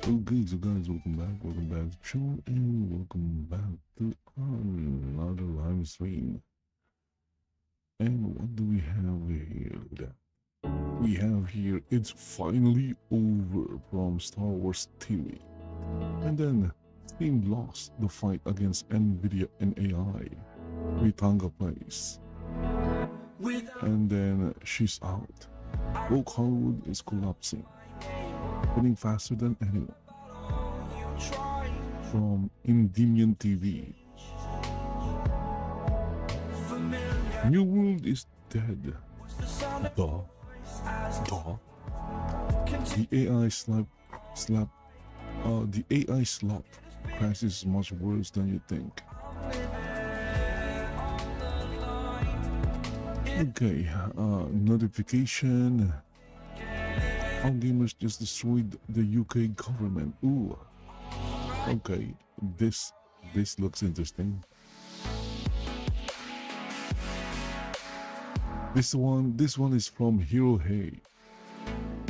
Okay, so guys, welcome back to the show, and welcome back to another live stream. And what do we have here? We have here, it's finally over from Star Wars TV. And then, Team lost the fight against NVIDIA and AI. Ritanga plays. And then, she's out. Woke Hollywood is collapsing, winning faster than anyone. From Endymion TV. New World is dead. Duh. The AI the AI slop crash is much worse than you think. Okay, notification. How gamers just destroyed the UK government. Ooh. Okay, this looks interesting. This one is from Hero Hey.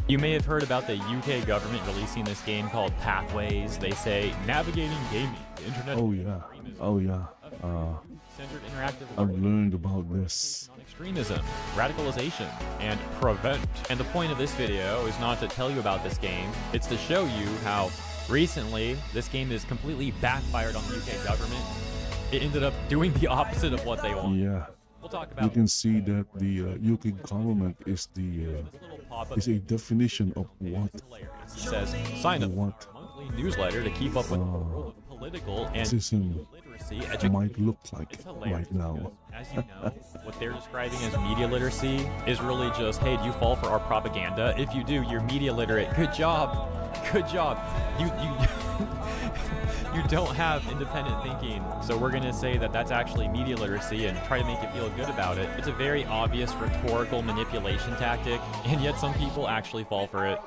You may have heard about the UK government releasing this game called Pathways. They say navigating gaming, the internet. Oh yeah. Centered interactive. I've learned about this. On extremism, radicalization, and prevent. And the point of this video is not to tell you about this game. It's to show you how recently this game is completely backfired on the UK government. It ended up doing the opposite of what they want. Yeah. We'll talk about. You can see that the UK government is a definition of what it says sign up for a monthly newsletter to keep up with the world of political and literacy might look like right now. As you know, what they're describing as media literacy is really just, hey, do you fall for our propaganda? If you do, you're media literate. Good job. Good job. You you don't have independent thinking, so we're going to say that that's actually media literacy and try to make you feel good about it. It's a very obvious rhetorical manipulation tactic, and yet some people actually fall for it.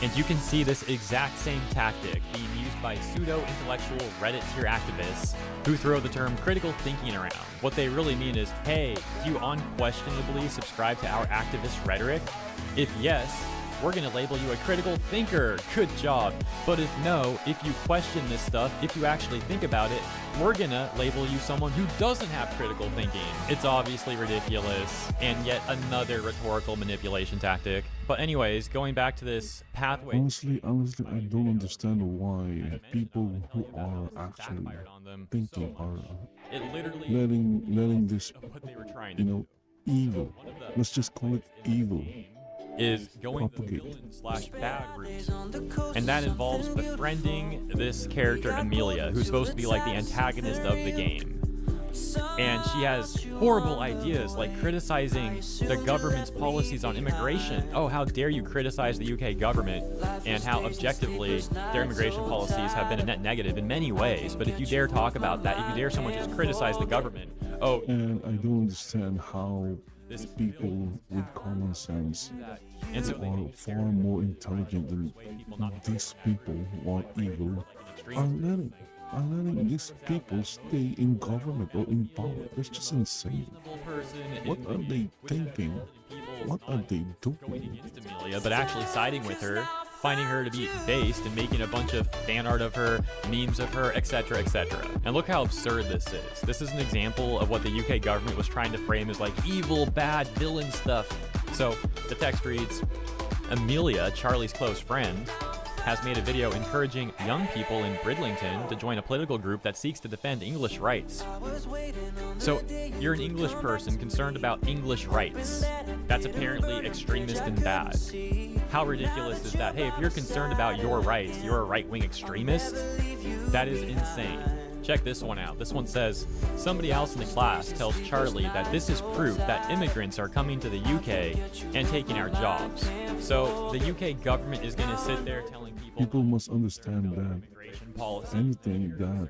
And you can see this exact same tactic being used by pseudo-intellectual Reddit tier activists who throw the term critical thinking around. What they really mean is, hey, do you unquestionably subscribe to our activist rhetoric? If yes, we're going to label you a critical thinker. Good job. But if no, if you question this stuff, if you actually think about it, we're going to label you someone who doesn't have critical thinking. It's obviously ridiculous and yet another rhetorical manipulation tactic. But anyways, going back to this pathway. Honestly, I don't understand why people who are actually thinking are letting this, evil. Let's just call it evil. Is going the villain/bad route, and that involves befriending this character Amelia, who's supposed to be like the antagonist of the game. And she has horrible ideas like criticizing the government's policies on immigration. Oh, how dare you criticize the UK government, and how objectively their immigration policies have been a net negative in many ways. But if you dare talk about that, if you dare someone just criticize the government, oh. And I don't understand how people with common sense are far more intelligent than these people who are evil are letting these people stay in government or in power. That's just insane. What are they thinking? What are they doing? Amelia, but actually siding with her, finding her to be based and making a bunch of fan art of her, memes of her, etc., etc. And look how absurd this is. This is an example of what the UK government was trying to frame as like evil, bad, villain stuff. So the text reads, Amelia, Charlie's close friend, has made a video encouraging young people in Bridlington to join a political group that seeks to defend English rights. So you're an English person concerned about English rights. That's apparently extremist and bad. How ridiculous is that? Hey, if you're concerned about your rights, you're a right-wing extremist? That is insane. Check this one out. This one says, somebody else in the class tells Charlie that this is proof that immigrants are coming to the UK and taking our jobs. So the UK government is going to sit there telling people must understand that anything that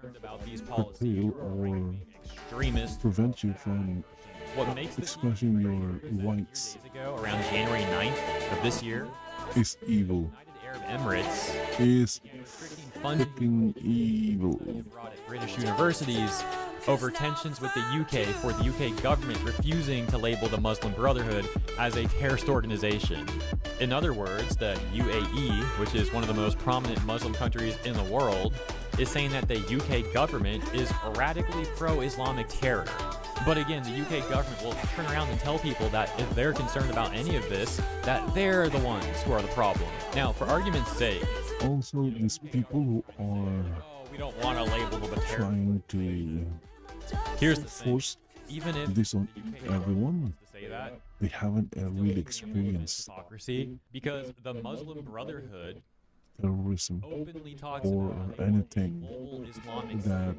curtail or prevent you from expressing your rights around January 9th of this year is evil. Arab Emirates is fucking evil. British universities over tensions with the UK for the UK government refusing to label the Muslim Brotherhood as a terrorist organization. In other words, the UAE, which is one of the most prominent Muslim countries in the world, is saying that the UK government is radically pro-Islamic terror. But again, the UK government will turn around and tell people that if they're concerned about any of this, that they're the ones who are the problem. Now, for argument's sake, Also, these people who are we don't want to label them a terrorist. trying to Here's the thing. force Even if this on everyone, to say that, they haven't really experienced hypocrisy, because the Muslim Brotherhood terrorism openly talks or about a anything global Islamic that,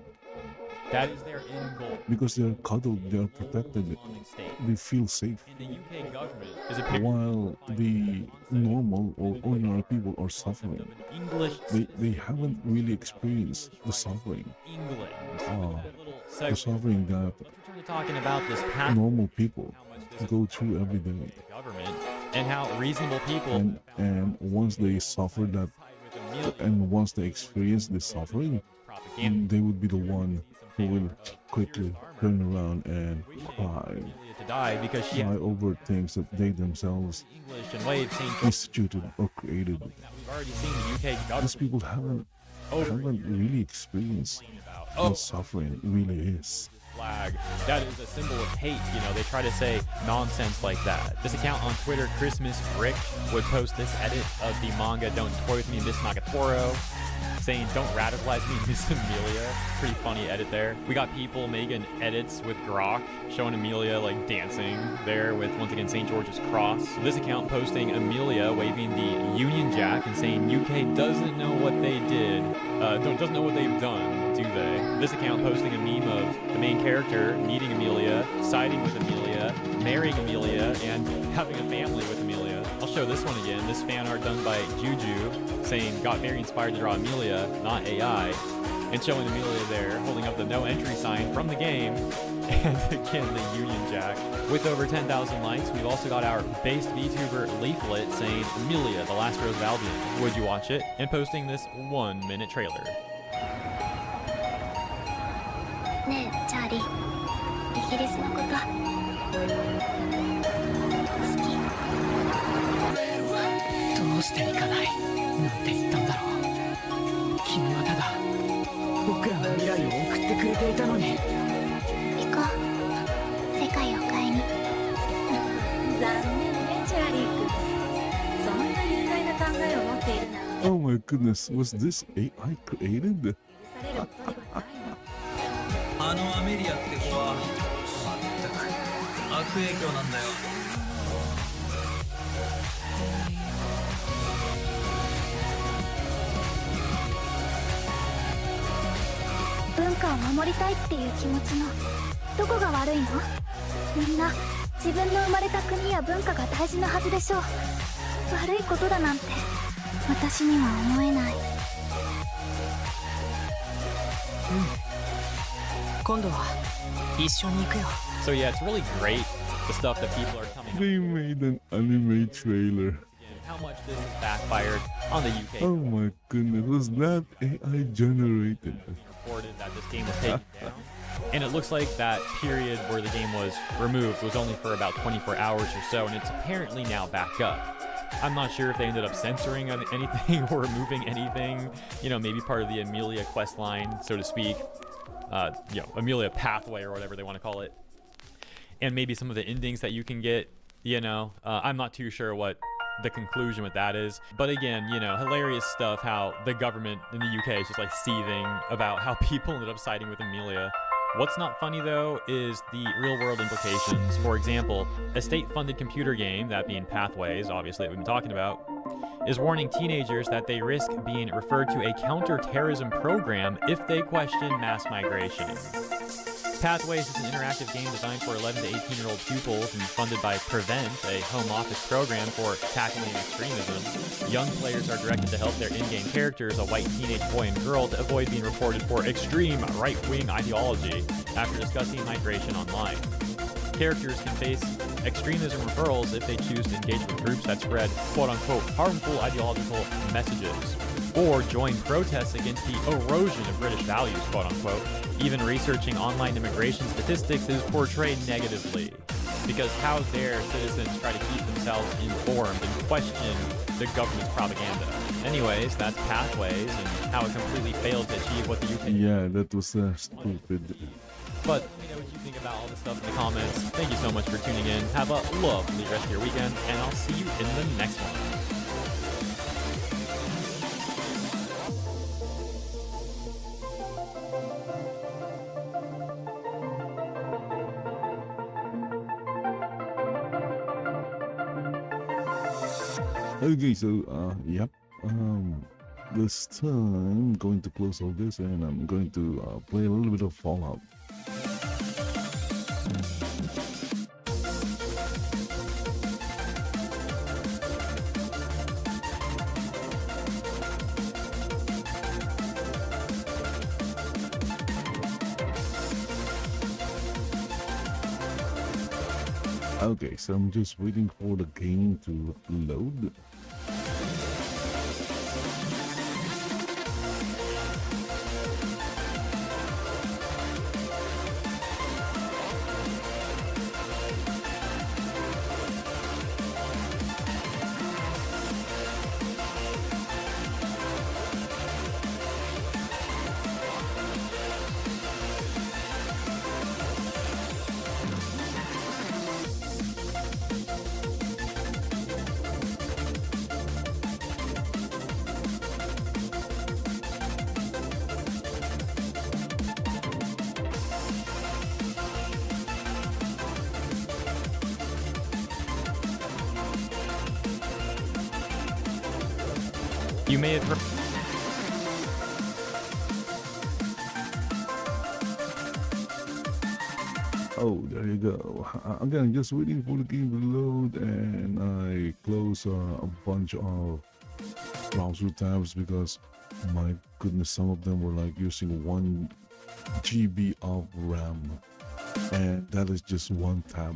that is their end goal. because they are cuddled, they are protected, Islamic State. they feel safe. And the UK government is apparently While the normal or ordinary people are suffering, English they haven't really experienced the suffering, England. Ah, That little the segue. suffering that We're talking about this path normal people how much this go through every day. government and how reasonable people And once they suffer that, and once they experience the suffering, propaganda they would be the one who will quickly turn around and cry, to die because she cry has over things that they themselves English and waves saying instituted or created. we've already seen the UK These government people haven't really experienced about what suffering really is. flag. That is a symbol of hate. You know, they try to say nonsense like that. This account on Twitter, Christmas Frick, would post this edit of the manga Don't Toy With Me, Miss Nagatoro, saying don't radicalize me, Miss Amelia. Pretty funny edit there. We got people making edits with Grok, showing Amelia like dancing there with, once again, St. George's Cross. This account posting Amelia waving the Union Jack and saying UK doesn't know what they did, doesn't know what they've done, do they? This account posting a meme of the main character meeting Amelia, siding with Amelia, marrying Amelia, and having a family with Amelia. I'll show this one again. This fan art done by Juju saying got very inspired to draw Amelia, not AI, and showing Amelia there holding up the no entry sign from the game, and again the Union Jack. With over 10,000 likes, we've also got our based VTuber leaflet saying Amelia, the last rose of Albion. Would you watch it? And posting this 1-minute trailer. ねえチャーリー、イギリスのこと好き？どうして行かないなんて言ったんだろう。君はただ僕らの未来を送ってくれていたのに。行こう、世界を変えに。残念ねチャーリー君、そんな有害な考えを持っているなんて Oh my goodness, was this AI created? 許されることではないの。あのアメリアって子は全く悪影響なんだよ。文化を守りたいっていう気持ちのどこが悪いの？みんな自分の生まれた国や文化が大事なはずでしょう。悪いことだなんて私には思えない。今度は一緒に行くよ。 So yeah, it's really great, the stuff that people are coming up They made an anime trailer. with, how much this has backfired on the UK. Oh my goodness, was that AI generated? Reported that this game was taken down. And it looks like that period where the game was removed was only for about 24 hours or so, and it's apparently now back up. I'm not sure if they ended up censoring anything or removing anything, you know, maybe part of the Amelia quest line, so to speak. You know, Amelia pathway or whatever they want to call it. And maybe some of the endings that you can get, you know, I'm not too sure what the conclusion with that is. But again, you know, hilarious stuff how the government in the UK is just like seething about how people ended up siding with Amelia. What's not funny though is the real world implications. For example, a state-funded computer game, that being Pathways, obviously that we've been talking about, is warning teenagers that they risk being referred to a counter-terrorism program if they question mass migration. Pathways is an interactive game designed for 11 to 18-year-old pupils and funded by Prevent, a home office program for tackling extremism. Young players are directed to help their in-game characters, a white teenage boy and girl, to avoid being reported for extreme right-wing ideology after discussing migration online. Characters can face extremism referrals if they choose to engage with groups that spread quote-unquote harmful ideological messages, or join protests against the erosion of British values, quote-unquote. Even researching online immigration statistics is portrayed negatively, because how dare citizens try to keep themselves informed and question the government's propaganda. Anyways, that's Pathways and how it completely failed to achieve what the UK... Yeah, that was stupid. But let me know what you think about all this stuff in the comments. Thank you so much for tuning in. Have a lovely rest of your weekend, and I'll see you in the next one. Okay, so yep. This time I'm going to close all this and I'm going to play a little bit of Fallout. Okay, so I'm just waiting for the game to load. You may have heard... Oh, there you go. Again, just waiting for the game to load, and I close a bunch of browser tabs because, my goodness, some of them were like using 1 GB of RAM, and that is just one tab.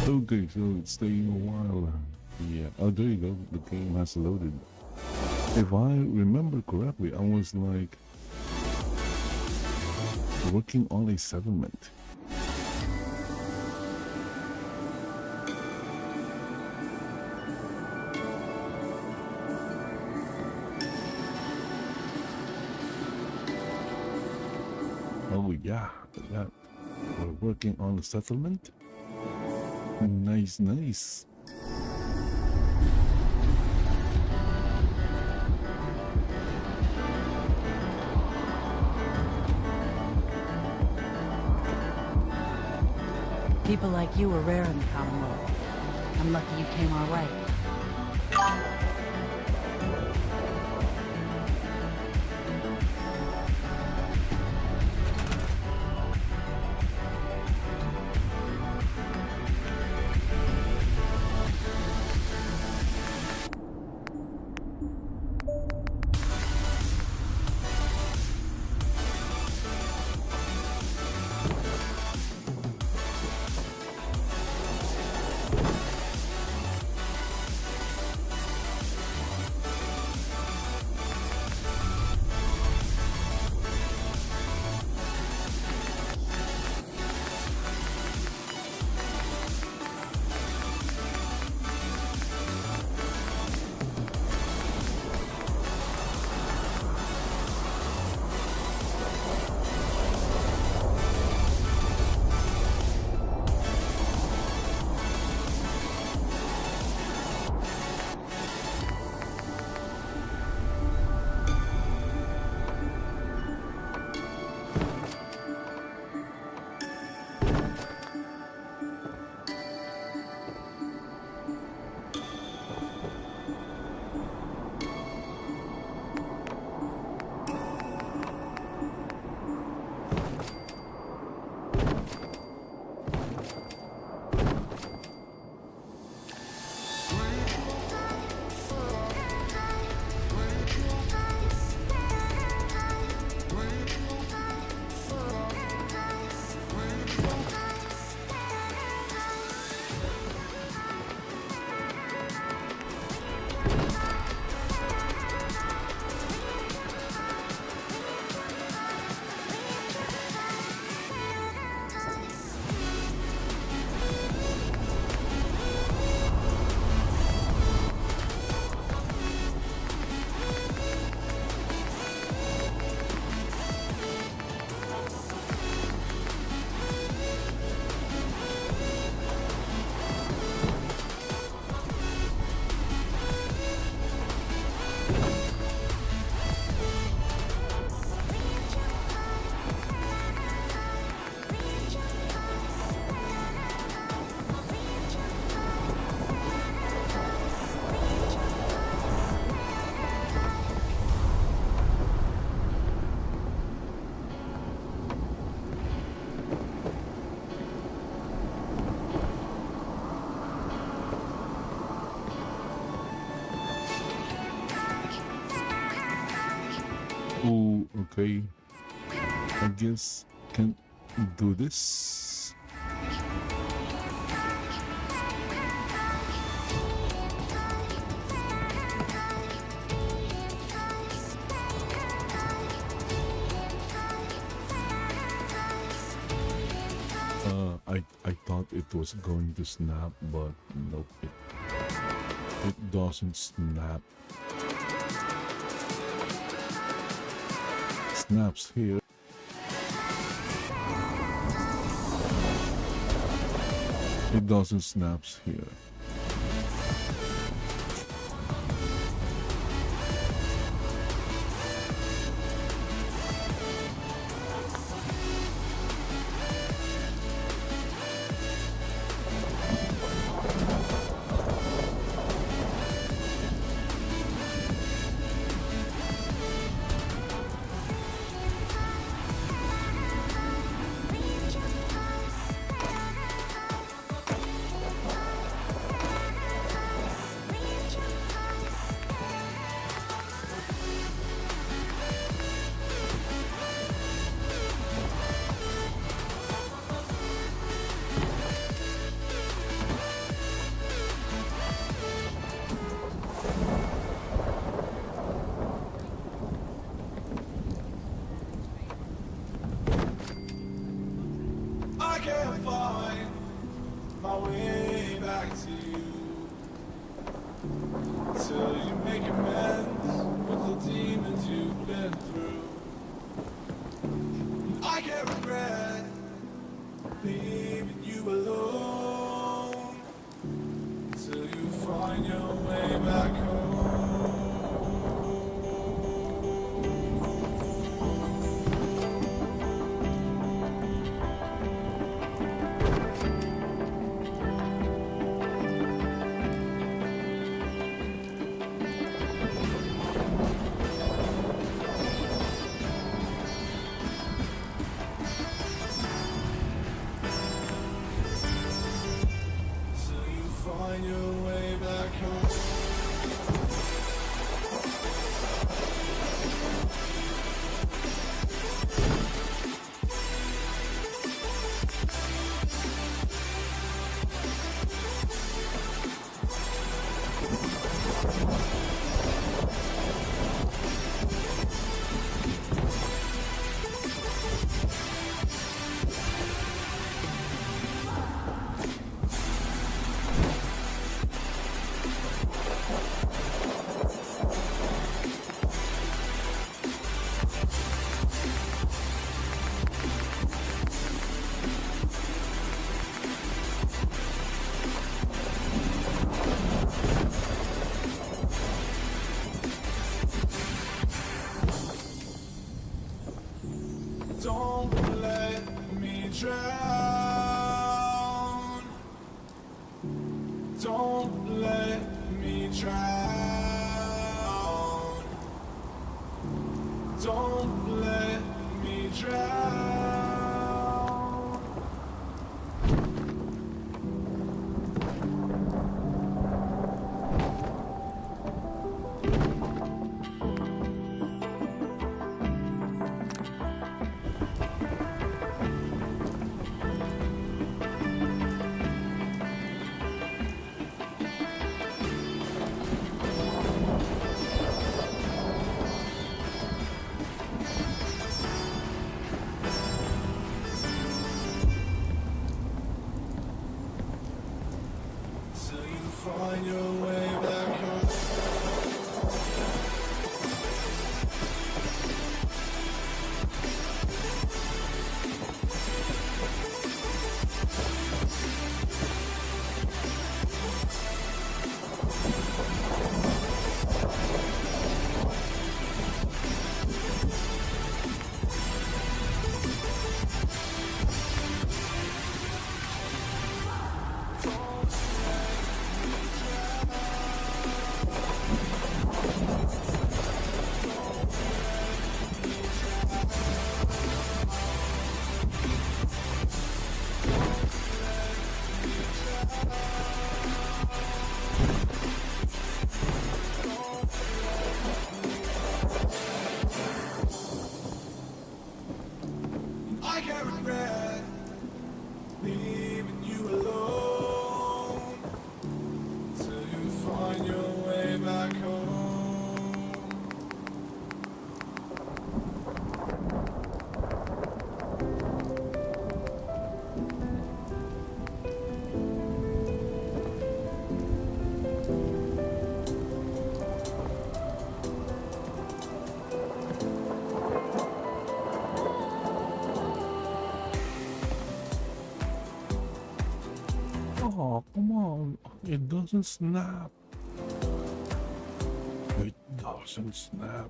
Okay, so it's taking a while. Yeah, oh, there you go. The game has loaded. If I remember correctly, I was like working on a settlement. Oh yeah, we're working on a settlement. Nice, nice. People like you are rare in the Commonwealth. I'm lucky you came our way. Oh, okay. I guess can do this. I thought it was going to snap, but nope, it doesn't snap. Snaps here. It doesn't snaps here. Don't let me drown. Don't let me drown. Don't let me drown. Till you find your way back home. I can't regret leaving you alone till you find your way back home. Oh, come on. It doesn't snap. It doesn't snap.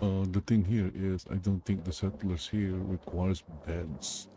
the thing here is I don't think the settlers here requires beds.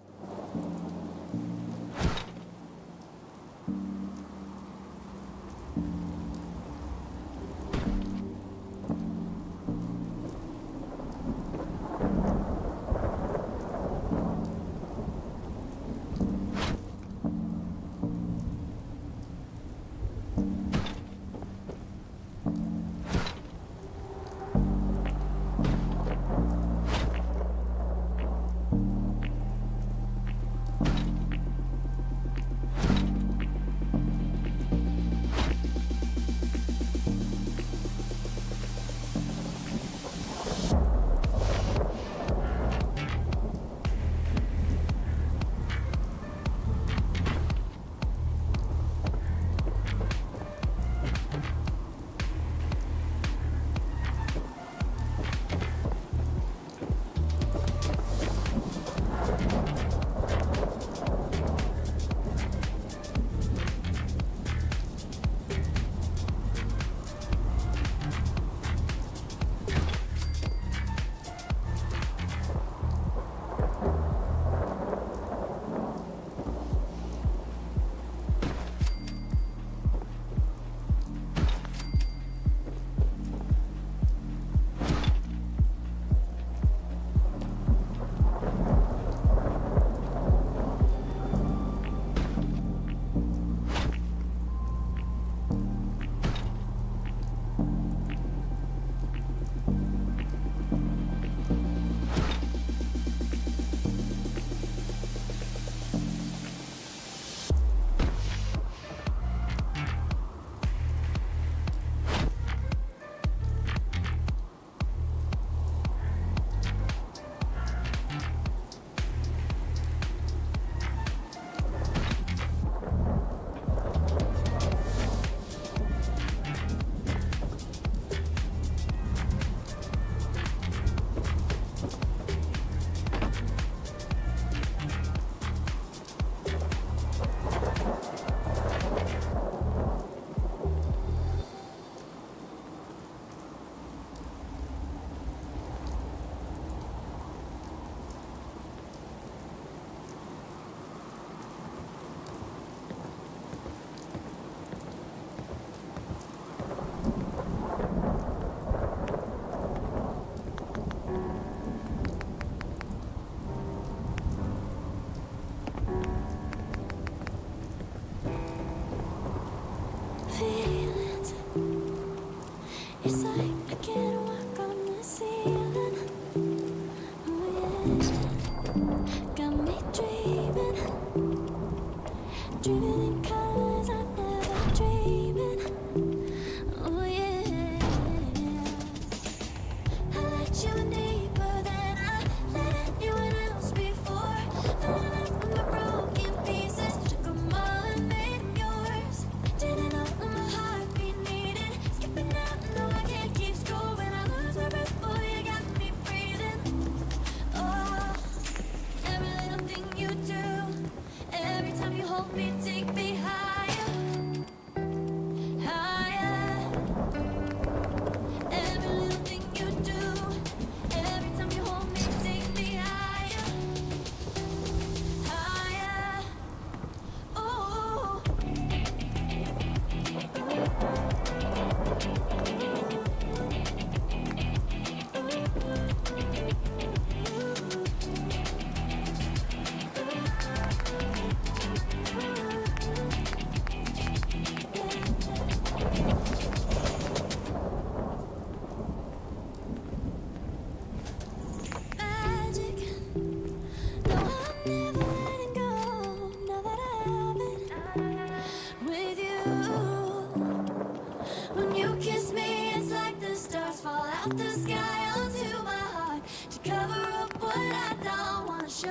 Feelings, it's like I can't walk on the ceiling. Oh yeah, got me dreaming, dreaming in colors I never dreamed. Oh yeah, I let you in deeper than I let anyone else before. Filling up with my broken pieces, took 'em all and made 'em yours. Didn't know when my heartbeat needed skipping out, no I can't keep score. When I lose my breath, boy, you got me breathing. Oh, every little thing you do, every time you hold me, take me higher, higher. Every little thing you do, every time you hold me, take me higher, higher. Oh. Magic. No, I'm never letting go. Now that I have it with you. When you kiss me, it's like the stars fall out the sky onto my heart to cover up what I don't wanna show.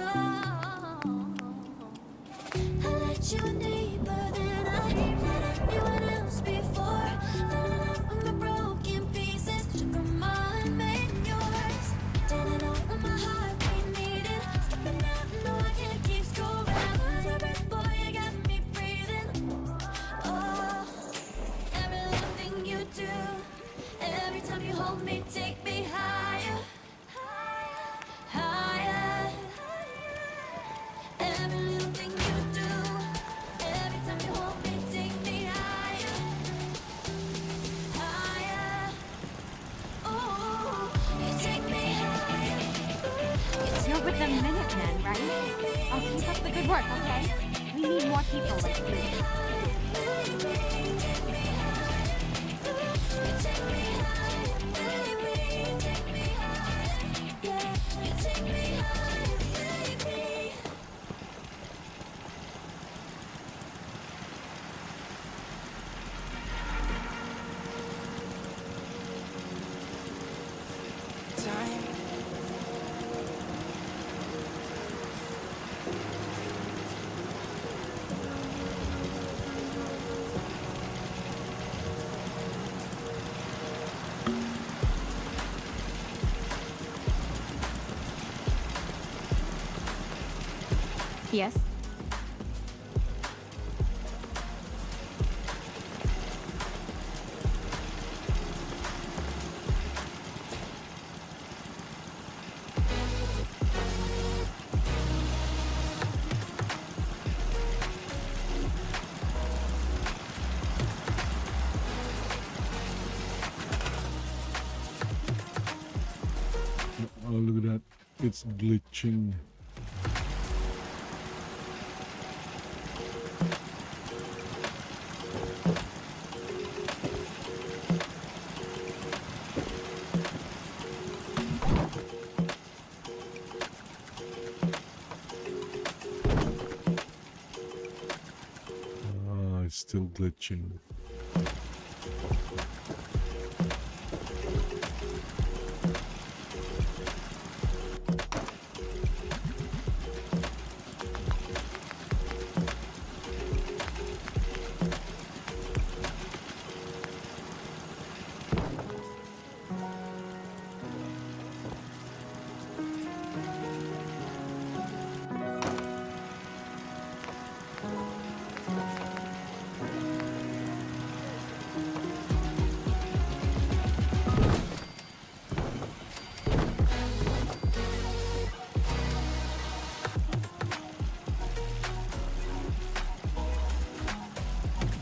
I let you in deeper than I let anyone else before. Filling up with my broken pieces, took 'em all and made 'em yours. Didn't know when my heartbeat needed skipping out, no I can't keep score. When I lose my breath, boy, you got me breathing. Oh, every little thing you do, every time you hold me, take me higher. Oh, keep up the good work, okay? We need more people like you. Yes? Oh, look at that. It's glitching. Ah, it's still glitching.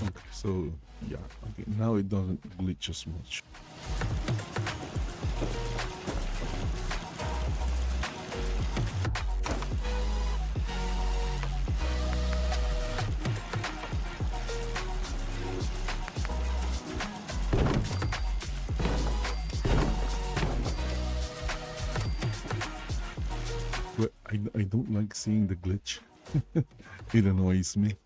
Okay, so yeah, okay, now it doesn't glitch as much. But I don't like seeing the glitch. It annoys me.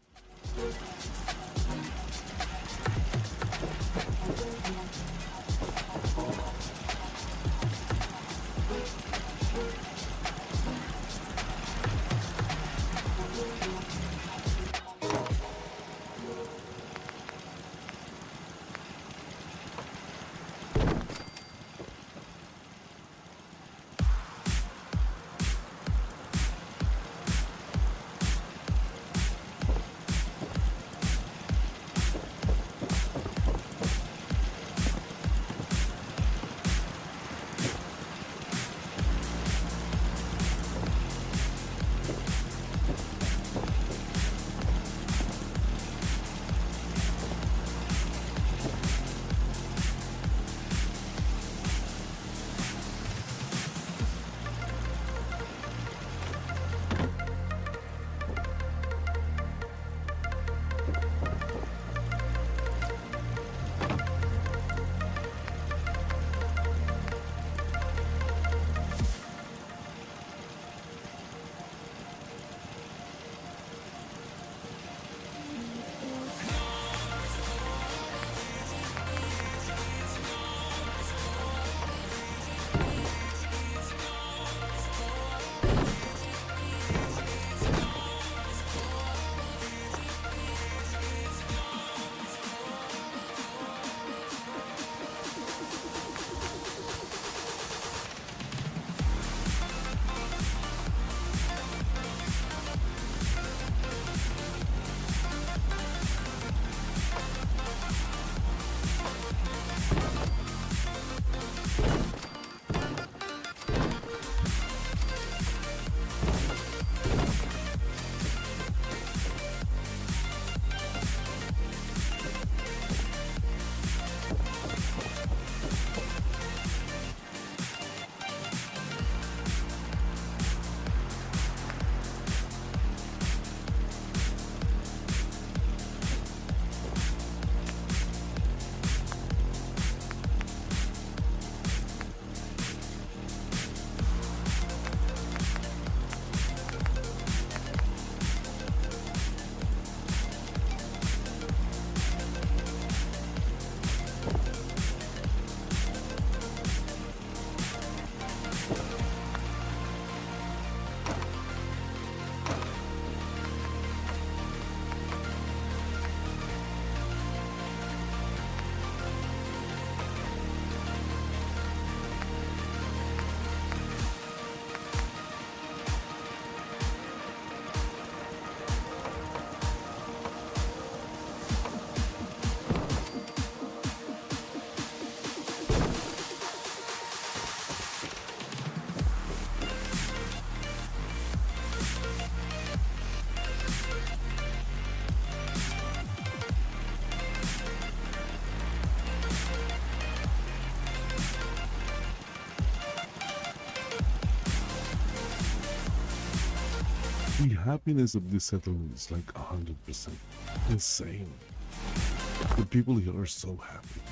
the happiness of this settlement is like 100% insane. The people here are so happy.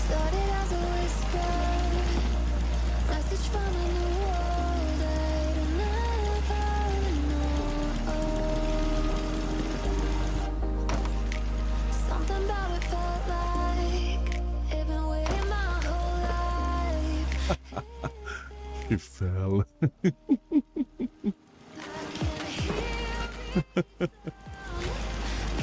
Started as a whisper, message from a new world I'd never known. Something about it felt like it'd been waiting my whole life. He fell.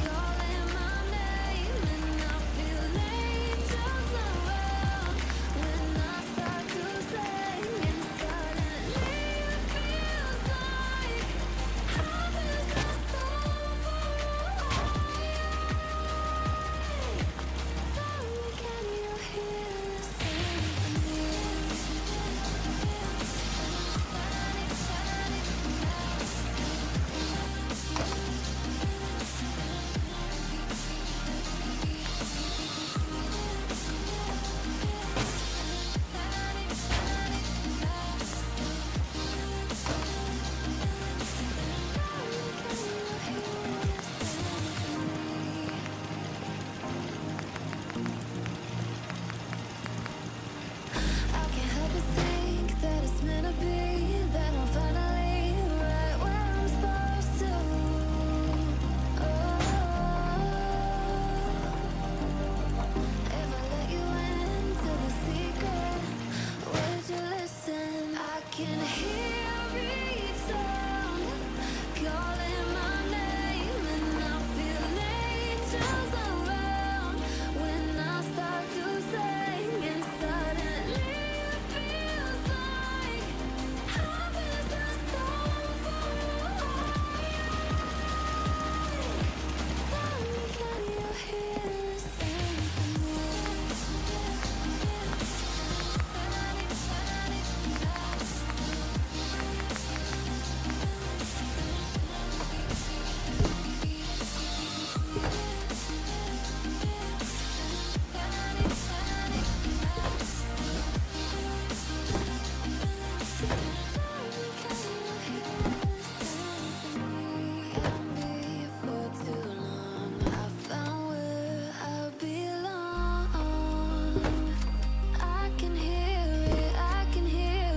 Calling my name and I feel angels around. When I start to sing and suddenly it feels like heaven's just so far away. Tell me, can you hear the I can't help but think that it's meant to be, that I'm finally right where I'm supposed to. If I let you into the secret, would you listen? I can hear each sound calling my name, and I feel angels around. When I start to sing and suddenly it feels like heaven's just so far away. Tell me, can you hear the for too long, I found where I belong. I can hear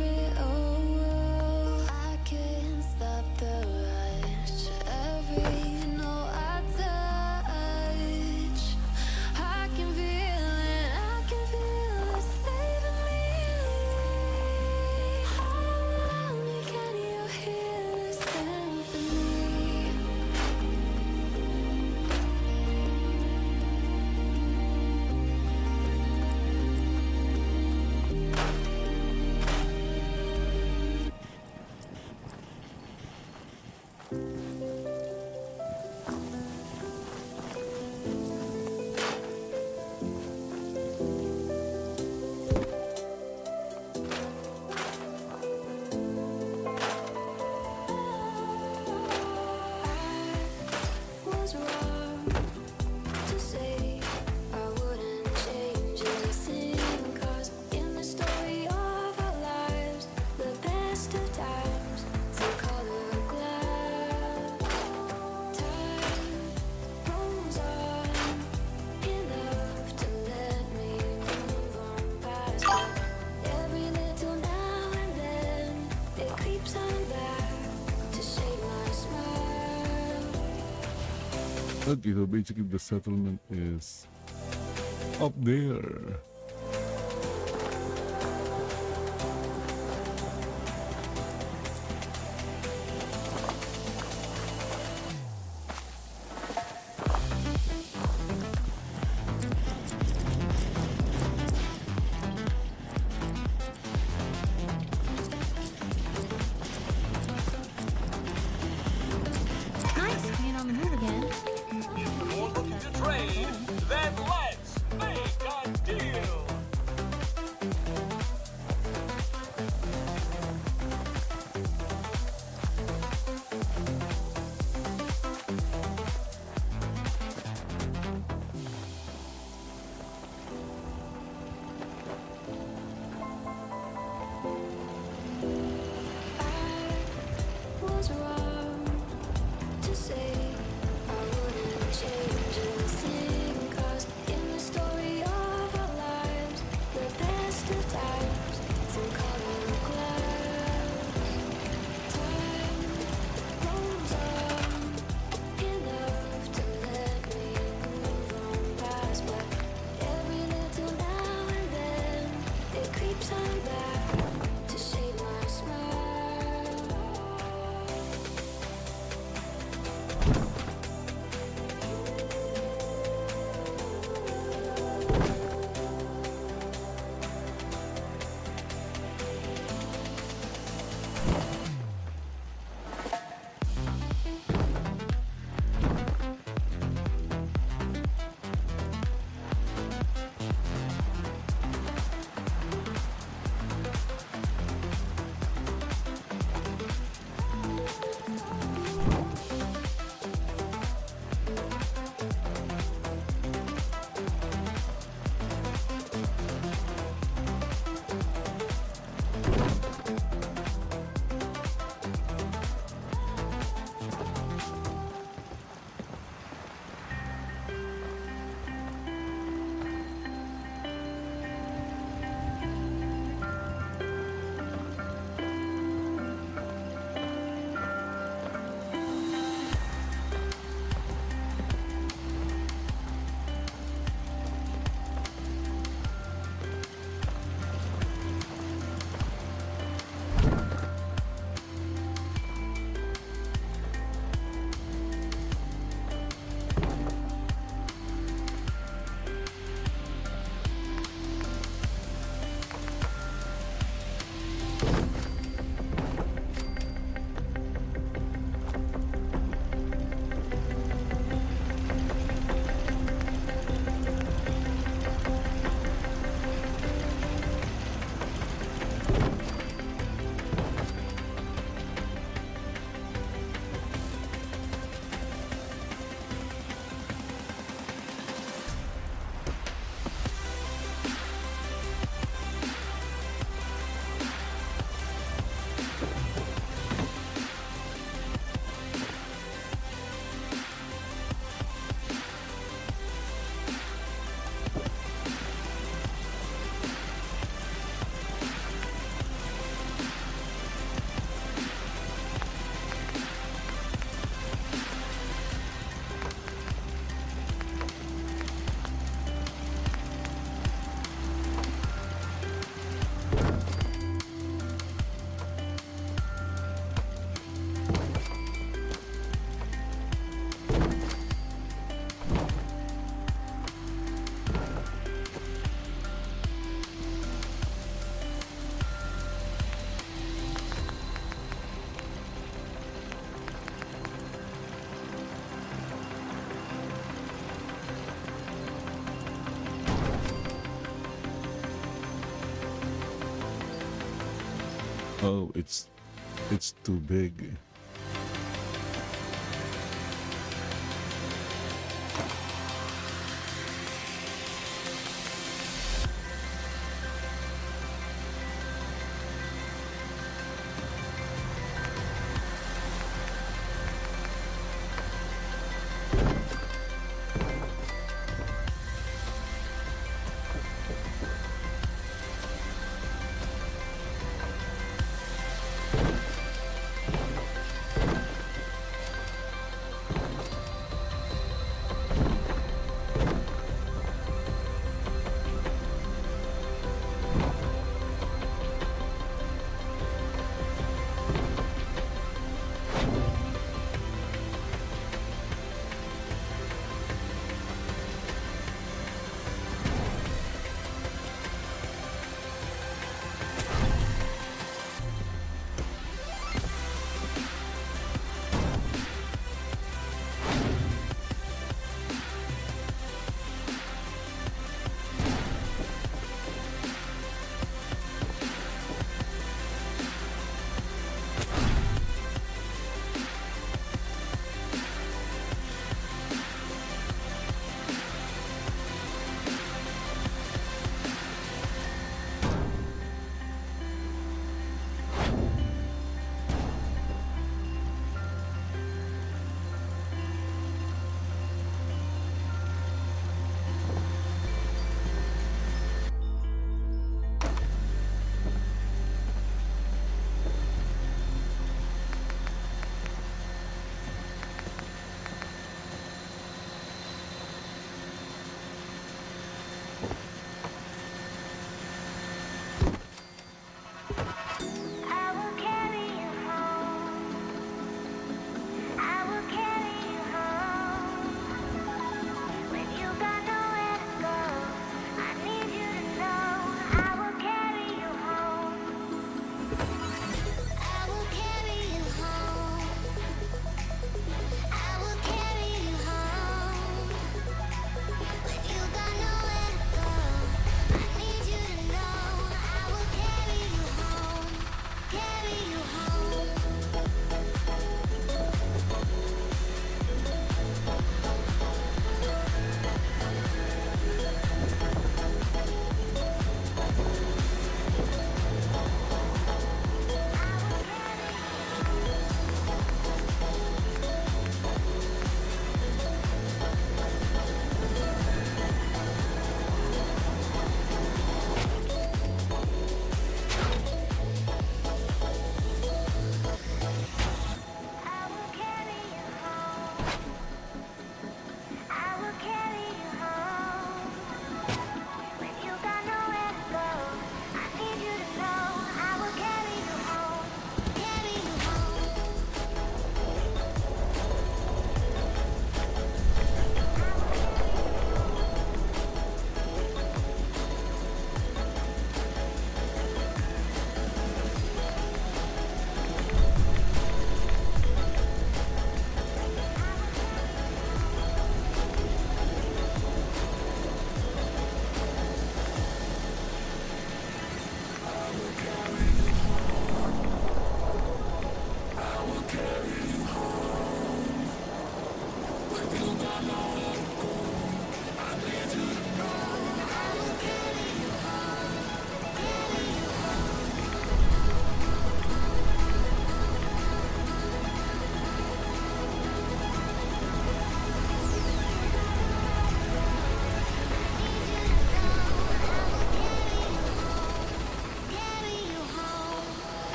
it, oh, I can't stop the rush. Every note I touch, I can feel it, saving me. Tell me, can you hear the symphony? Was wrong to say I wouldn't change anything, 'cause in the story of our lives, the best of times through colored glass. Time rolls on enough to let me move on past it. Every little now and then it creeps on back to shade my smile. Okay, so basically the settlement is up there. Oh, it's too big.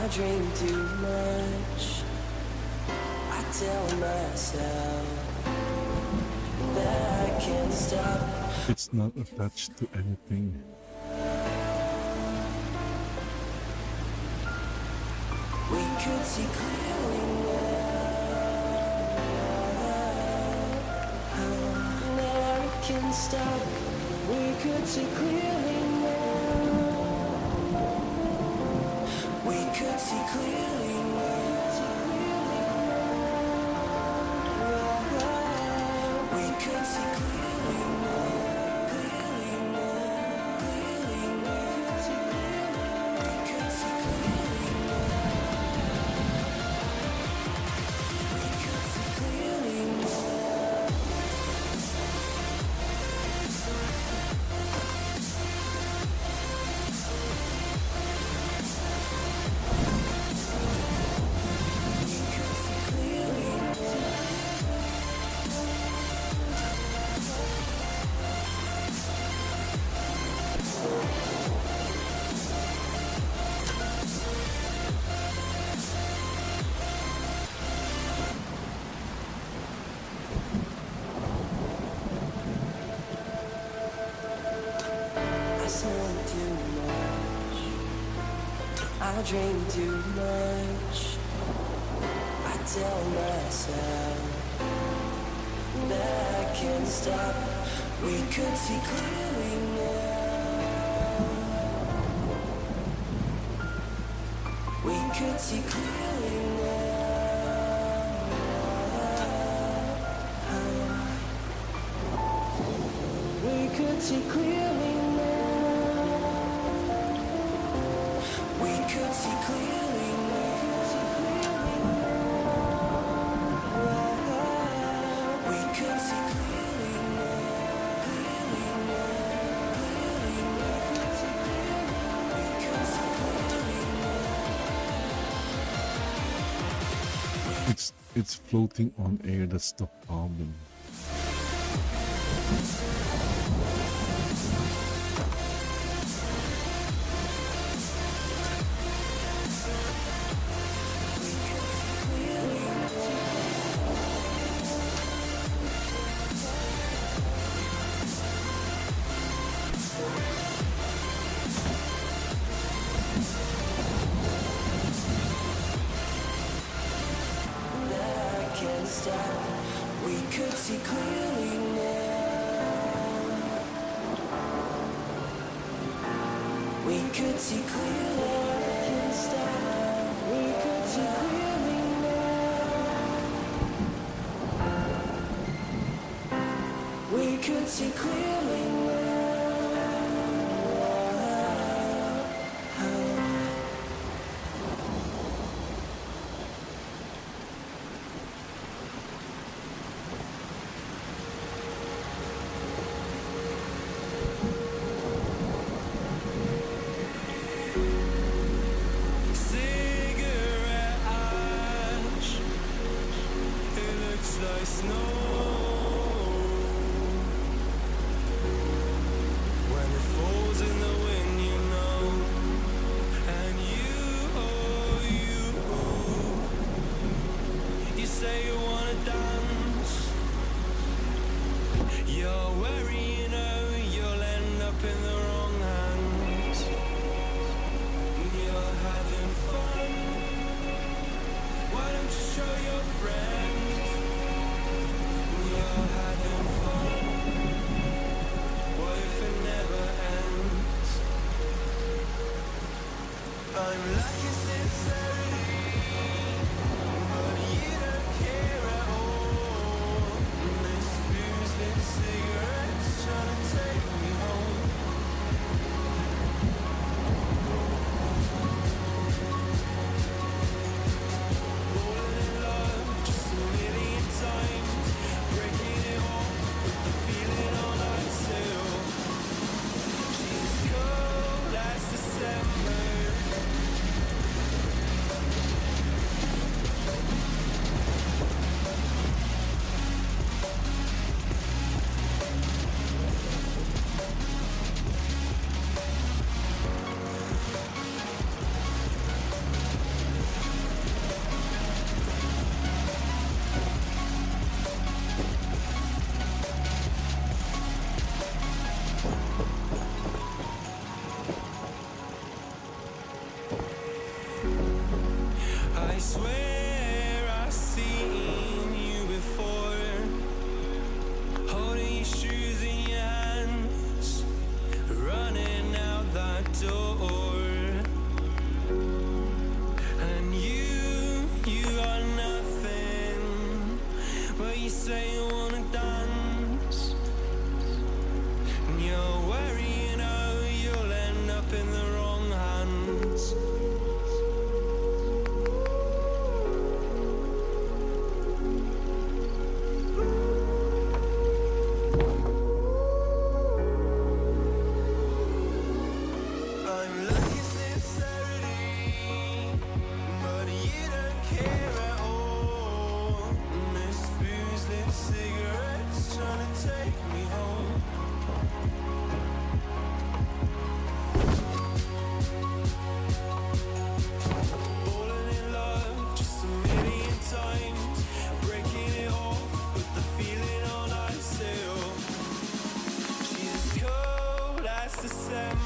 I dream too much. I tell myself that I can't stop. It's not attached to anything. We could see clearly now. I can't stop. We could see clearly now. We could see clearly now. We could see clearly now. Clearly now. Clearly now. We could see clearly now. We could see clearly now. I smoke too much. I drink too much. I tell myself that I can't stop. We could see clearly now. We could see clearly now. We could see clearly now. We could see clearly now. We could see clearly now. Clearly now. Clearly now. We could see clearly now. It's floating on air. That's the problem. I can't stop. We could see clearly now. We could see clearly. I can't stop. We could see clearly now. We could see clearly now. Cigarette ash, it looks like snow. When it falls in the wind, you know. And you say you wanna dance. You're worried, you know, you'll end up in the wrong hands. You're having fun. Why don't you show your friends? You're having fun. What if it never ends? I'm lacking sincerity, but you don't care at all. This booze, this cigarette say you wanna dance, and you're worrying how you'll end up in the wrong hands. I'm looking sincerity, but you don't care at all. This booze, this cigarettes trying to take me home. Falling in love just a million times, breaking it off with the feeling on ice hill. She's cold as December.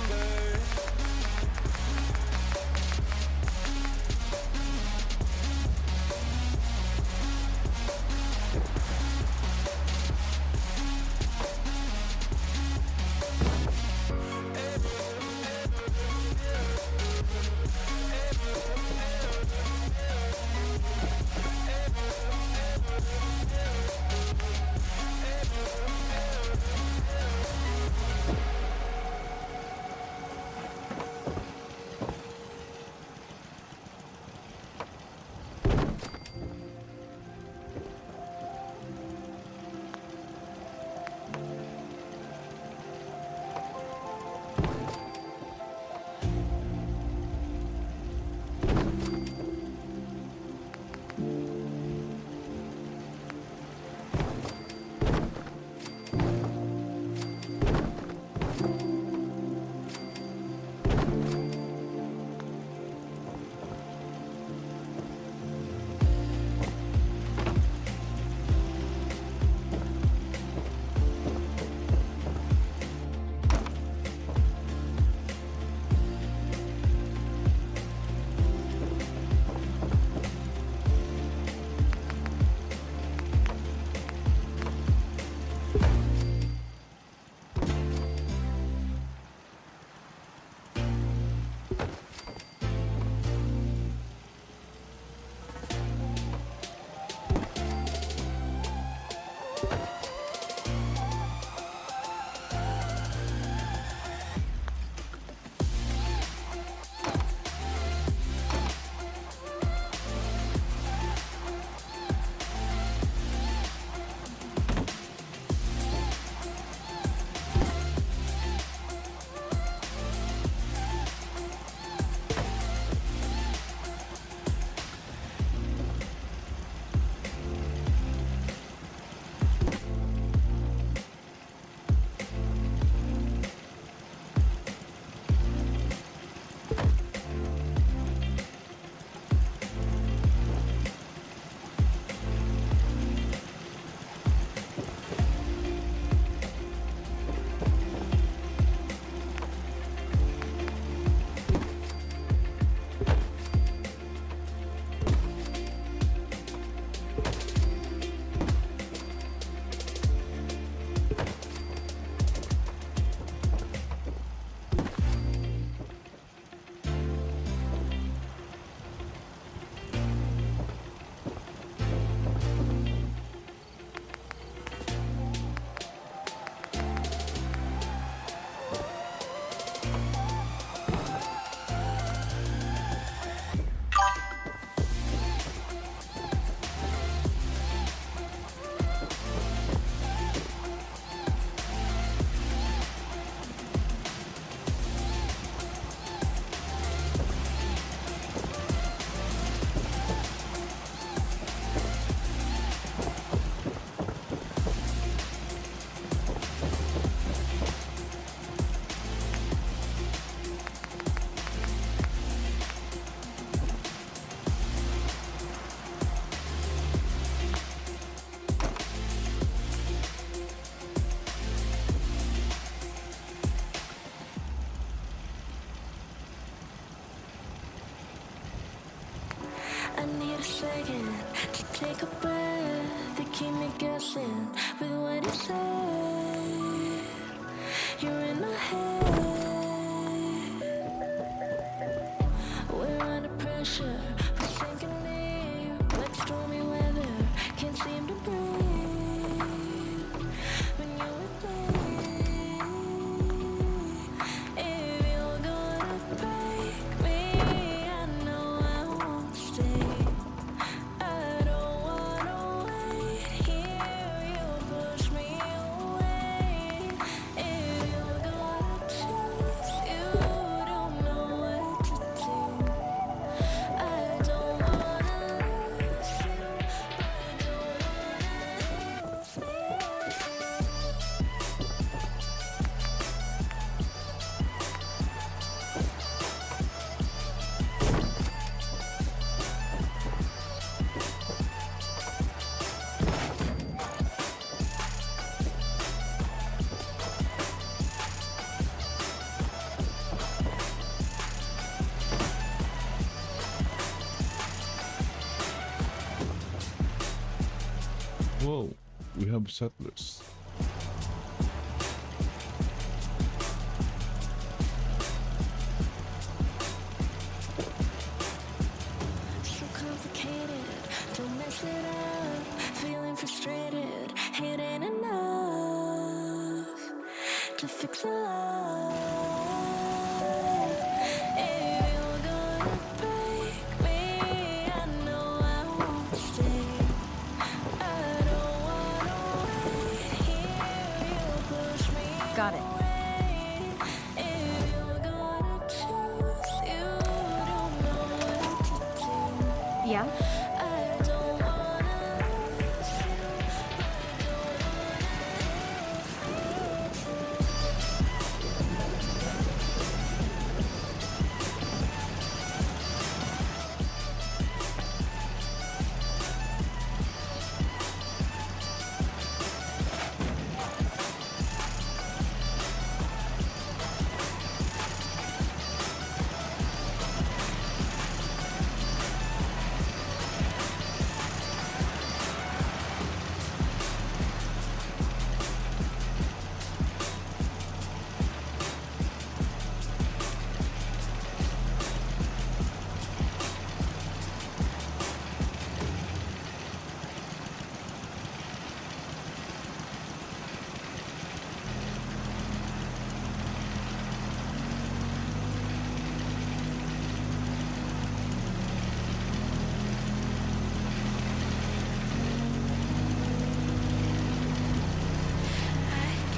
I need a second to take a breath, to keep me guessing with what you said. You're in my head. We're under pressure, we're sinking deep, like stormy weather, can't seem to breathe. Whoa, we have settlers. So complicated, don't mess it up. Feeling frustrated, it ain't enough to fix a love. If you're gonna break me, I know I won't stay. I don't wanna wait here, you push me Got it. away. If you're gonna choose, you don't know what to do. Yeah? I don't wanna lose you.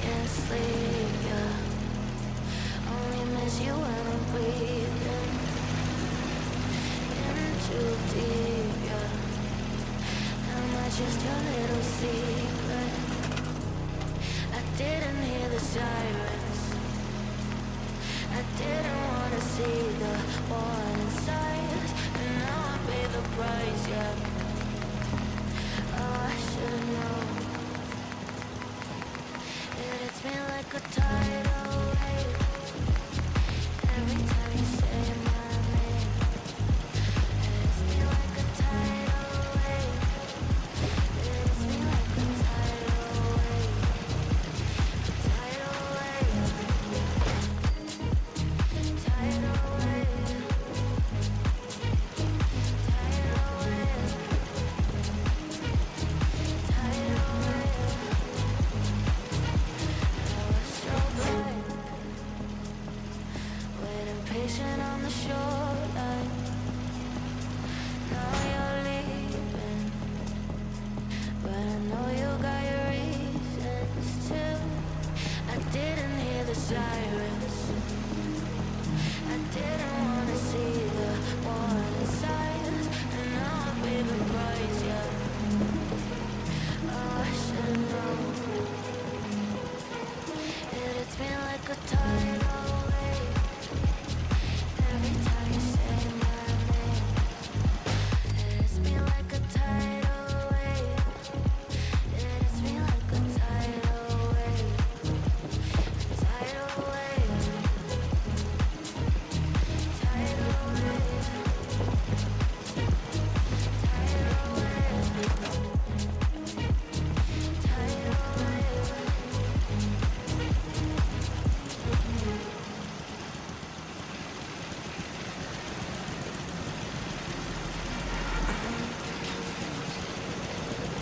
Can't sleep, yeah. Only miss you when I'm breathing. In too deep, yeah. Am I just your little secret? I didn't hear the sirens. I didn't wanna see the warning signs, and now I pay the price, yeah. Oh, I should've known. It hits me like a tidal wave every time you say my name. It hits me like a tidal wave. It hits me like a tidal wave. Tidal wave. Tidal wave. Tidal wave. Tidal wave. So bright, waiting patient on the shoreline. Now you're leaving, but I know you got your reasons too. I didn't hear the sirens. I didn't wanna see the warning signs, and now I pay the price, yeah. Oh, I should've known. It hits me like a tidal wave every time you say my name. It hits me like a tidal wave. It hits me like a tidal wave. Tidal wave. Tidal wave. Tidal wave. Tidal wave.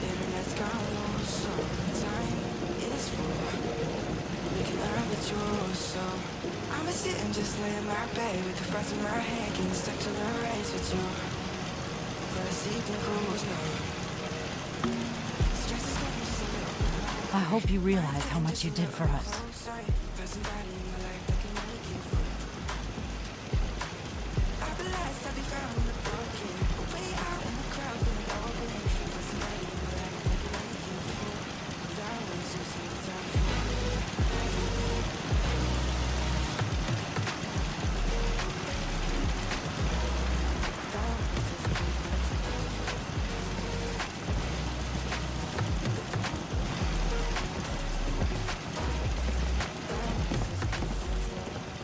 Internet's gone low, so time is full. We can learn the truth, so I've been sitting just laying my bed with the frost in my hand, getting stuck to the race with you. But I see the rules now. Stress is getting just a little. I hope you realize how much you did for us. Find somebody in my life that can make it free. I'll be last, I'll be found in the broken. Way out in the crowd, feeling open. Find somebody in my life that can make it free. Without wasting some time.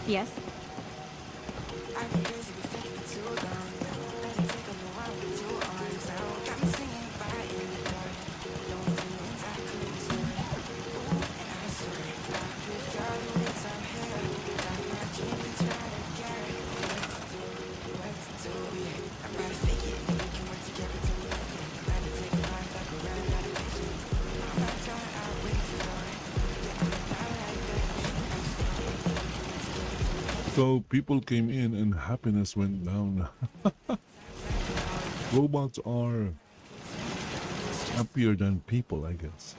Yes? I've been busy with thinking for too long. Let it take a while with 2 arms out. Got me singing by in the dark. Don't feel So people came in and happiness went down. Robots are happier than people, I guess.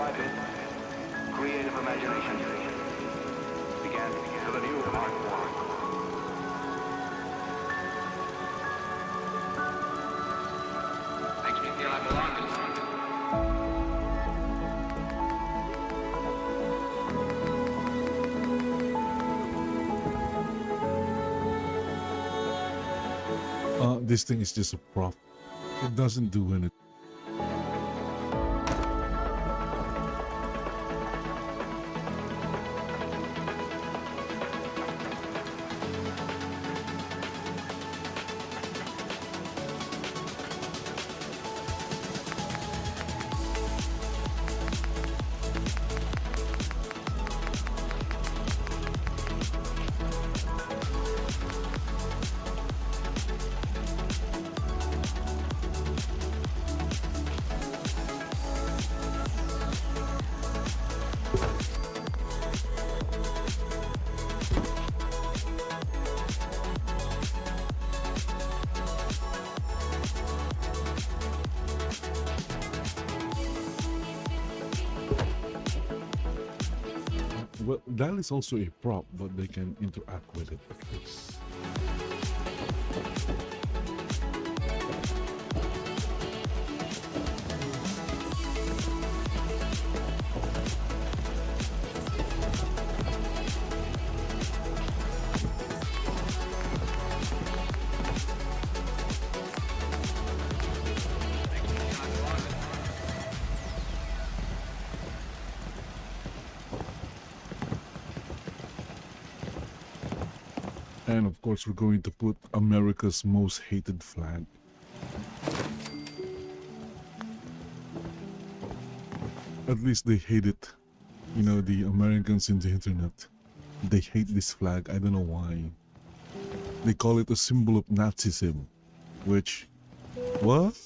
excited, creative imagination began to the new art form. Makes me feel I belong to something. This thing is just a prop. It doesn't do anything. Well, that is also a prop, but they can interact with it at least. And of course, we're going to put America's most hated flag. At least they hate it. You know, the Americans in the internet. They hate this flag. I don't know why. They call it a symbol of Nazism. Which... What?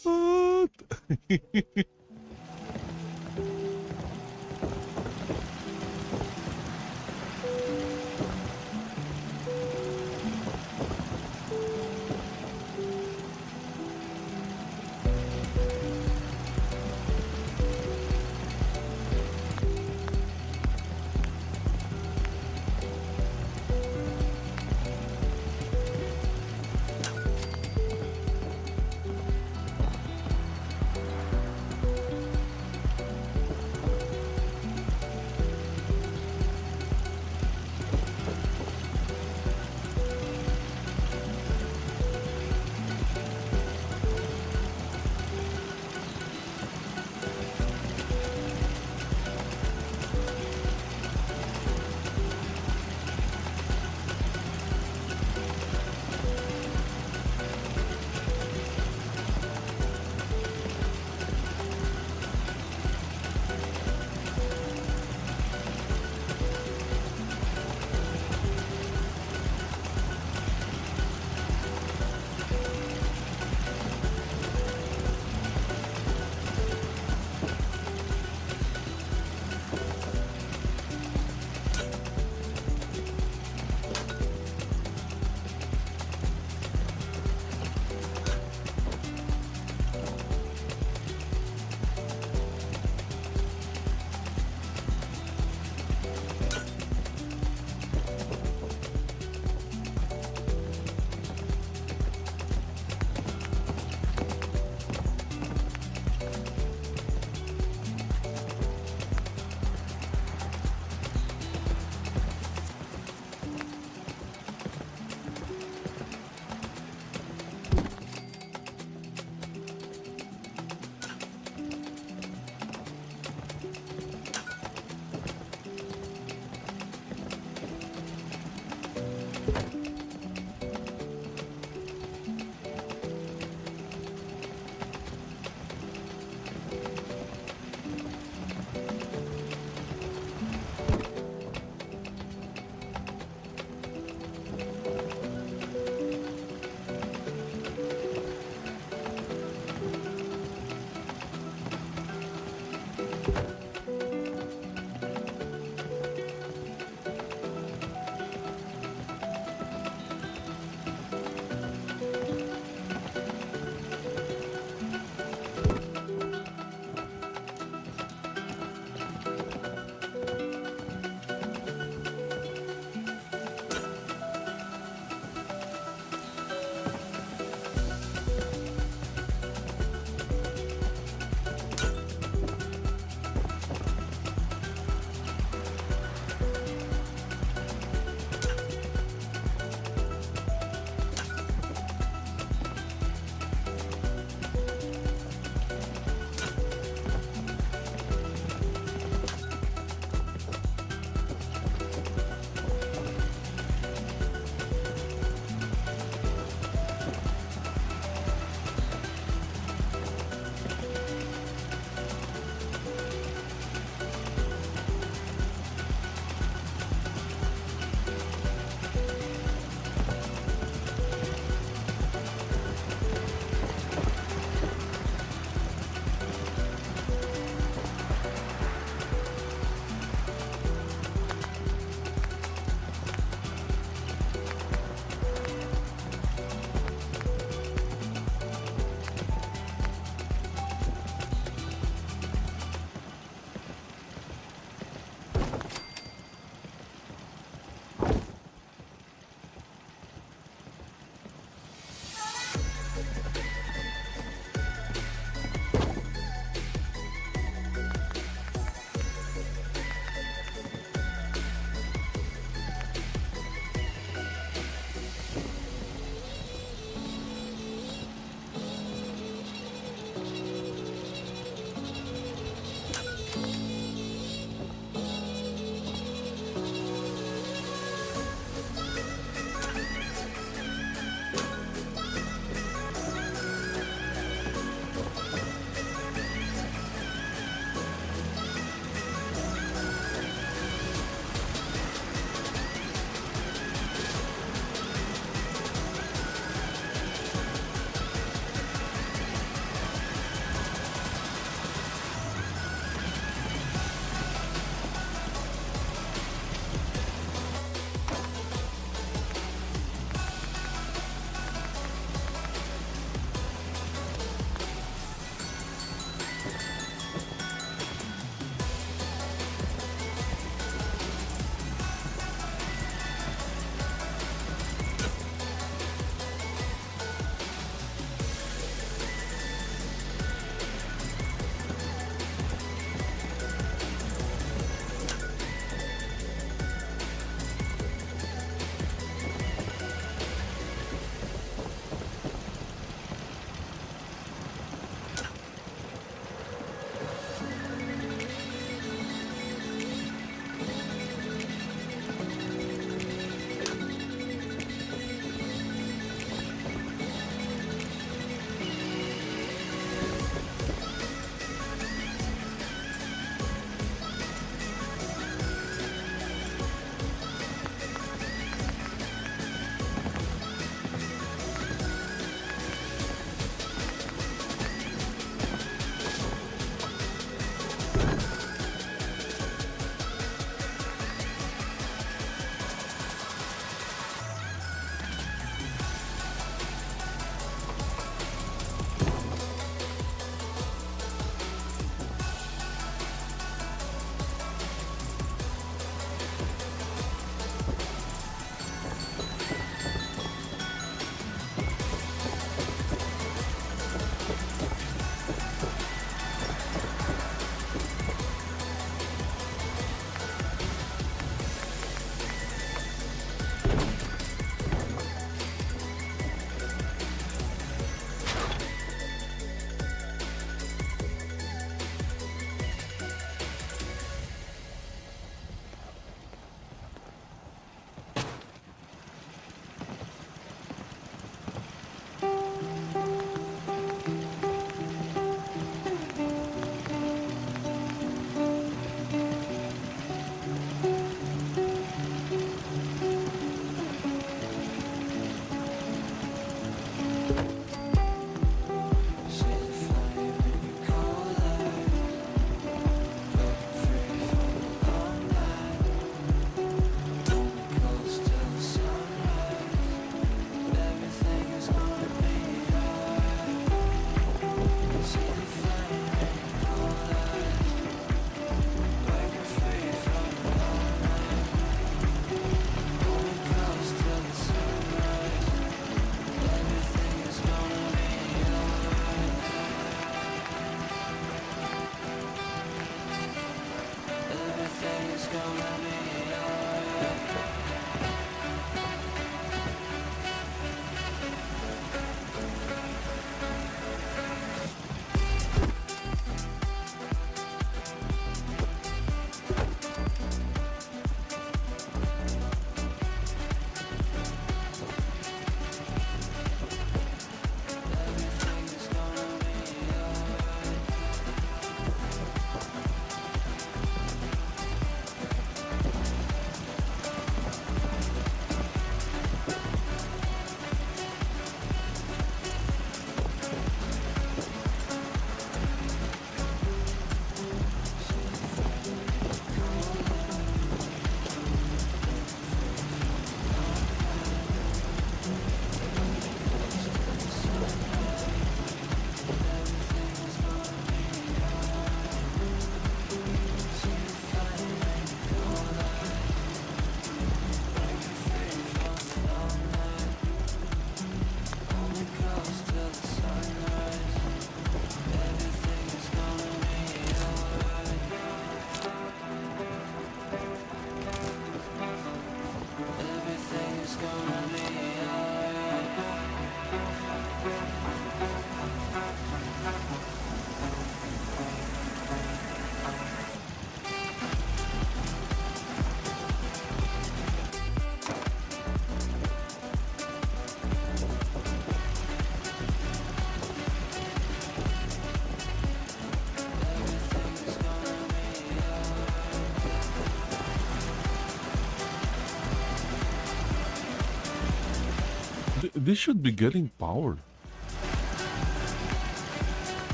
This should be getting power.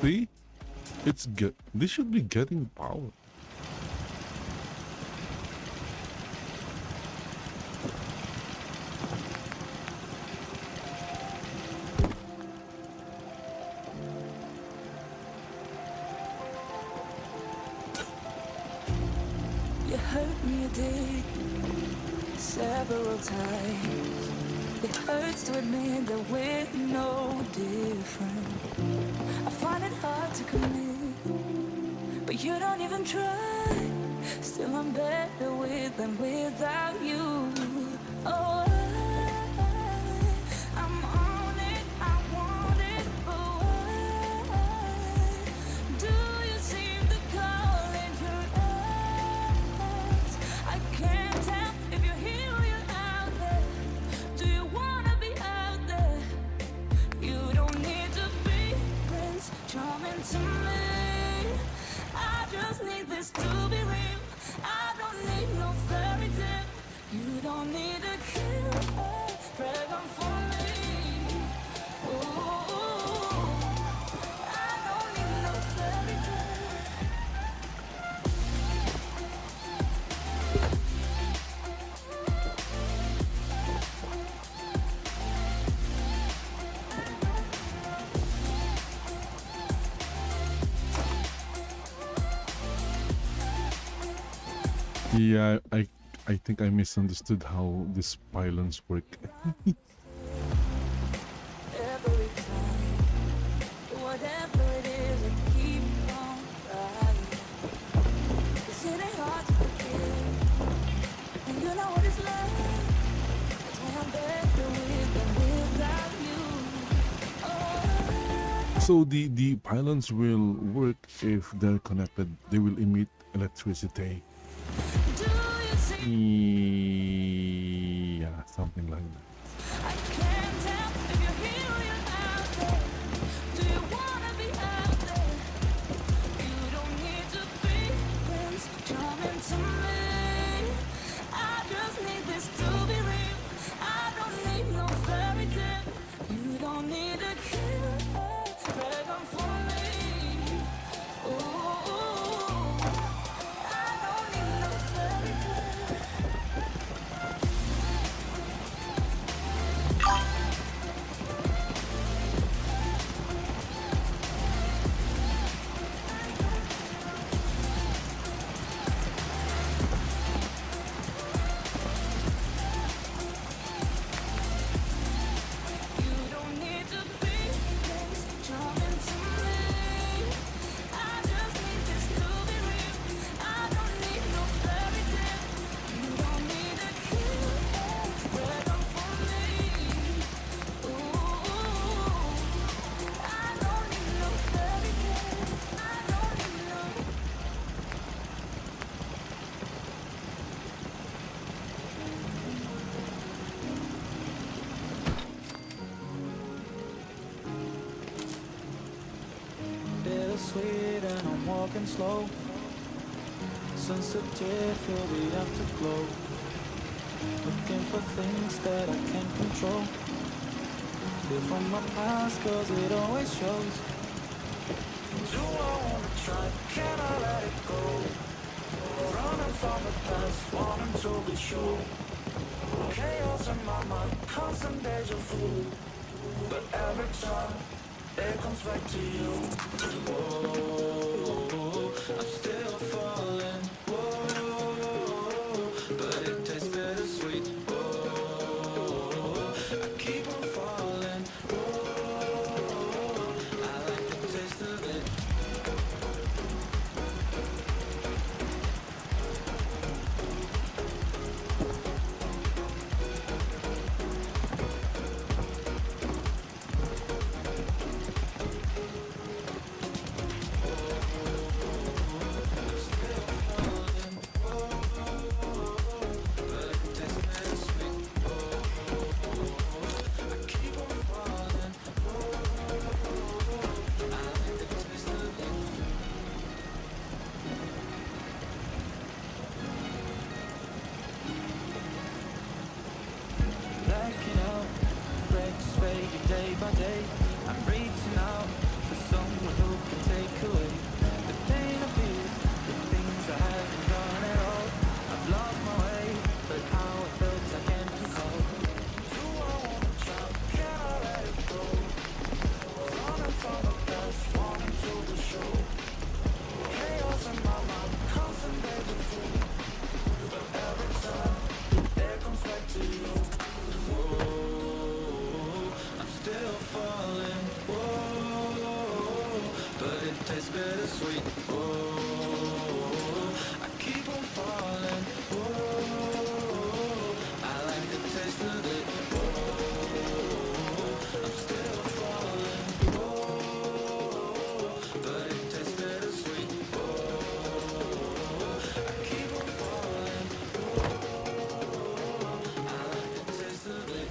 See? This should be getting power. You hurt me, you did, several times. It hurts to admit that we're no different. I find it hard to commit, but you don't even try. Still I'm better with than without you. Oh, I'm on it, I want it, but why do you seem to call in your eyes? I can't tell if you're here or you're out there. Do you wanna be out there? You don't need to be Prince Charming to me. I just need this to be real. I don't need no fairy tale. You don't need a killer pregnant for me. Ooh, I don't need no fairy tale. Yeah, I think I misunderstood how these pylons work. Every time, whatever it is, I keep on trying. It's ain't hard to forgive, and you know what it's like. That's why I'm better with than without you. Oh, So the pylons will work if they're connected. They will emit electricity. do you see? Yeah, something like that. I can't tell if you're here or you're out there. Do you wanna be out there? You don't need to be Prince Charming to me. I just need this to be real. I don't need no fairy tale. You don't need a killer pregnant for me. Ooh, I don't need no fairy tale. You don't need to be Prince Charming to me. I just need this to be real. I don't need no fairy tale. You don't need a killer pregnant for me. Ooh, I don't need no fairy tale. I don't need no. Bittersweet and I'm walking slow. Sensitive, feel the afterglow. Looking for things that I can't control. Feel from my past cause it always shows. Do I wanna try? Can I let it go? Running from the past, wanting to be sure. Chaos in my mind, constant deja vu. But every time it comes back to you. Whoa, I'm still falling. Whoa, but it tastes bittersweet. Whoa, I keep on falling. Whoa, I like the taste of it. falling. Whoa, but it tastes bittersweet. Whoa, I keep on falling. Whoa, I like the taste of it. Whoa, I'm still falling. Whoa, but it tastes bittersweet. Whoa, I keep on falling. Whoa, I like the taste of it.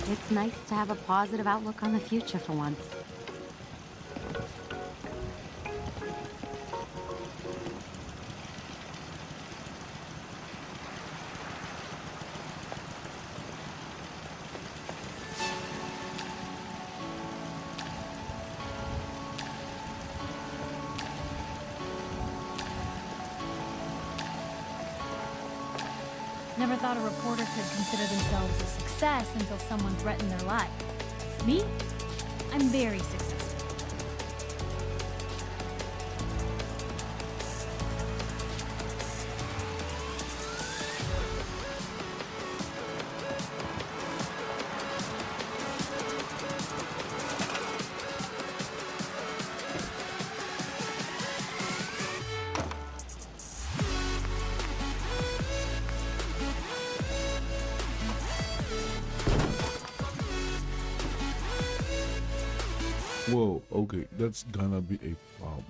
It's nice to have a positive outlook on the future for once. Never thought a reporter could consider themselves a success until someone threatened their life. Me? I'm very successful. Whoa, okay, that's gonna be a problem.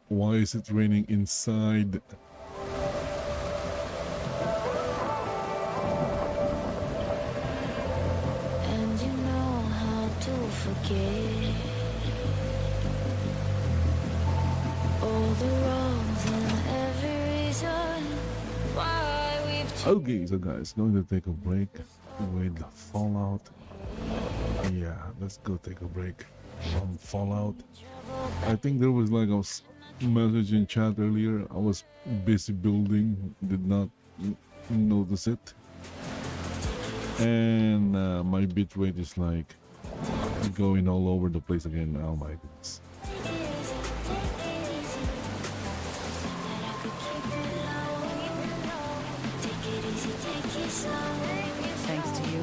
Why is it raining inside? And you know how to forget all the wrongs and every reason why we've Okay, so guys, going to take a break with Fallout. Yeah, let's go take a break from Fallout. I think there was like a message in chat earlier. I was busy building, did not notice it. And my bitrate is like going all over the place again. Oh my goodness. Thanks to you,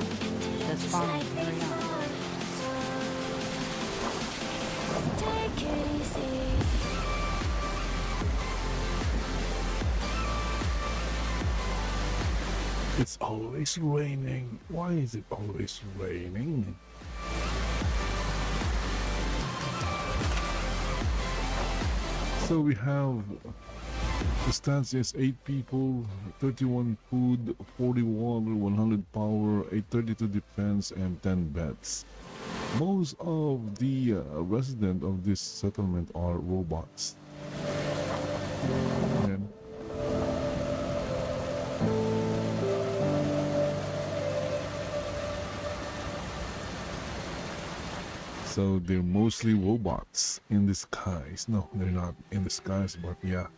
this farm will carry on. take it easy. It's always raining. Why is it always raining? So we have the stats is 8 people, 31 food, 40 water, 100 power, 832 defense, and 10 beds. Most of the residents of this settlement are robots. And so they're mostly robots in the skies. No, they're not in the skies, but yeah.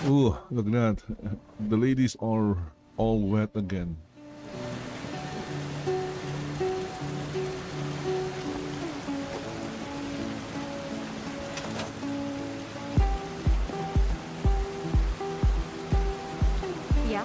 Ooh, look at that. The ladies are all wet again. Yeah.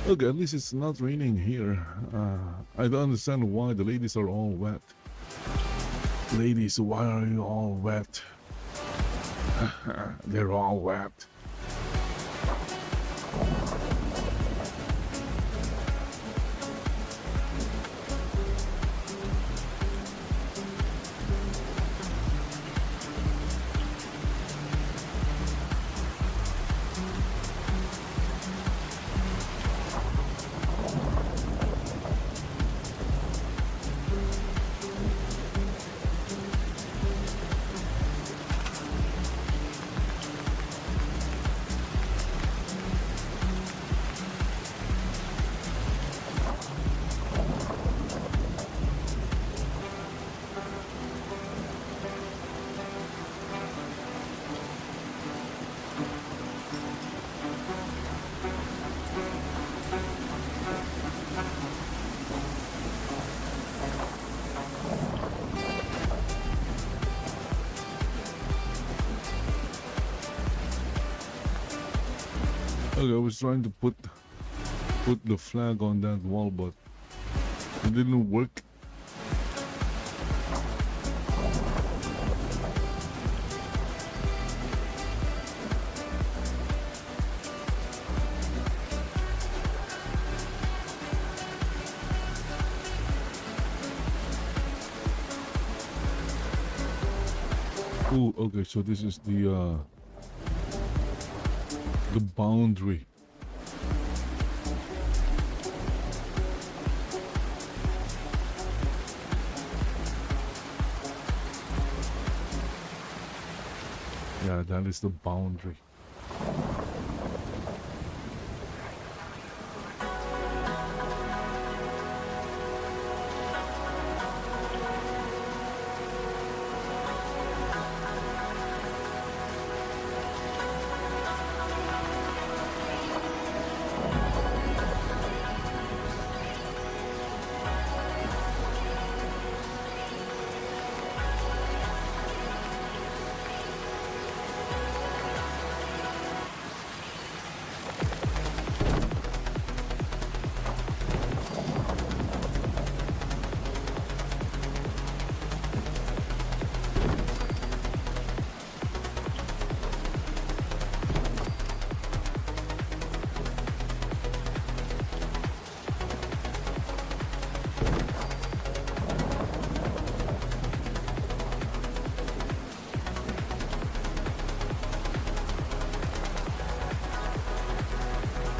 Look, at least it's not raining here. I don't understand why the ladies are all wet. Ladies, why are you all wet? They're all wet. Okay, I was trying to put the flag on that wall, but it didn't work. Oh, okay, so this is the boundary. Yeah, that is the boundary.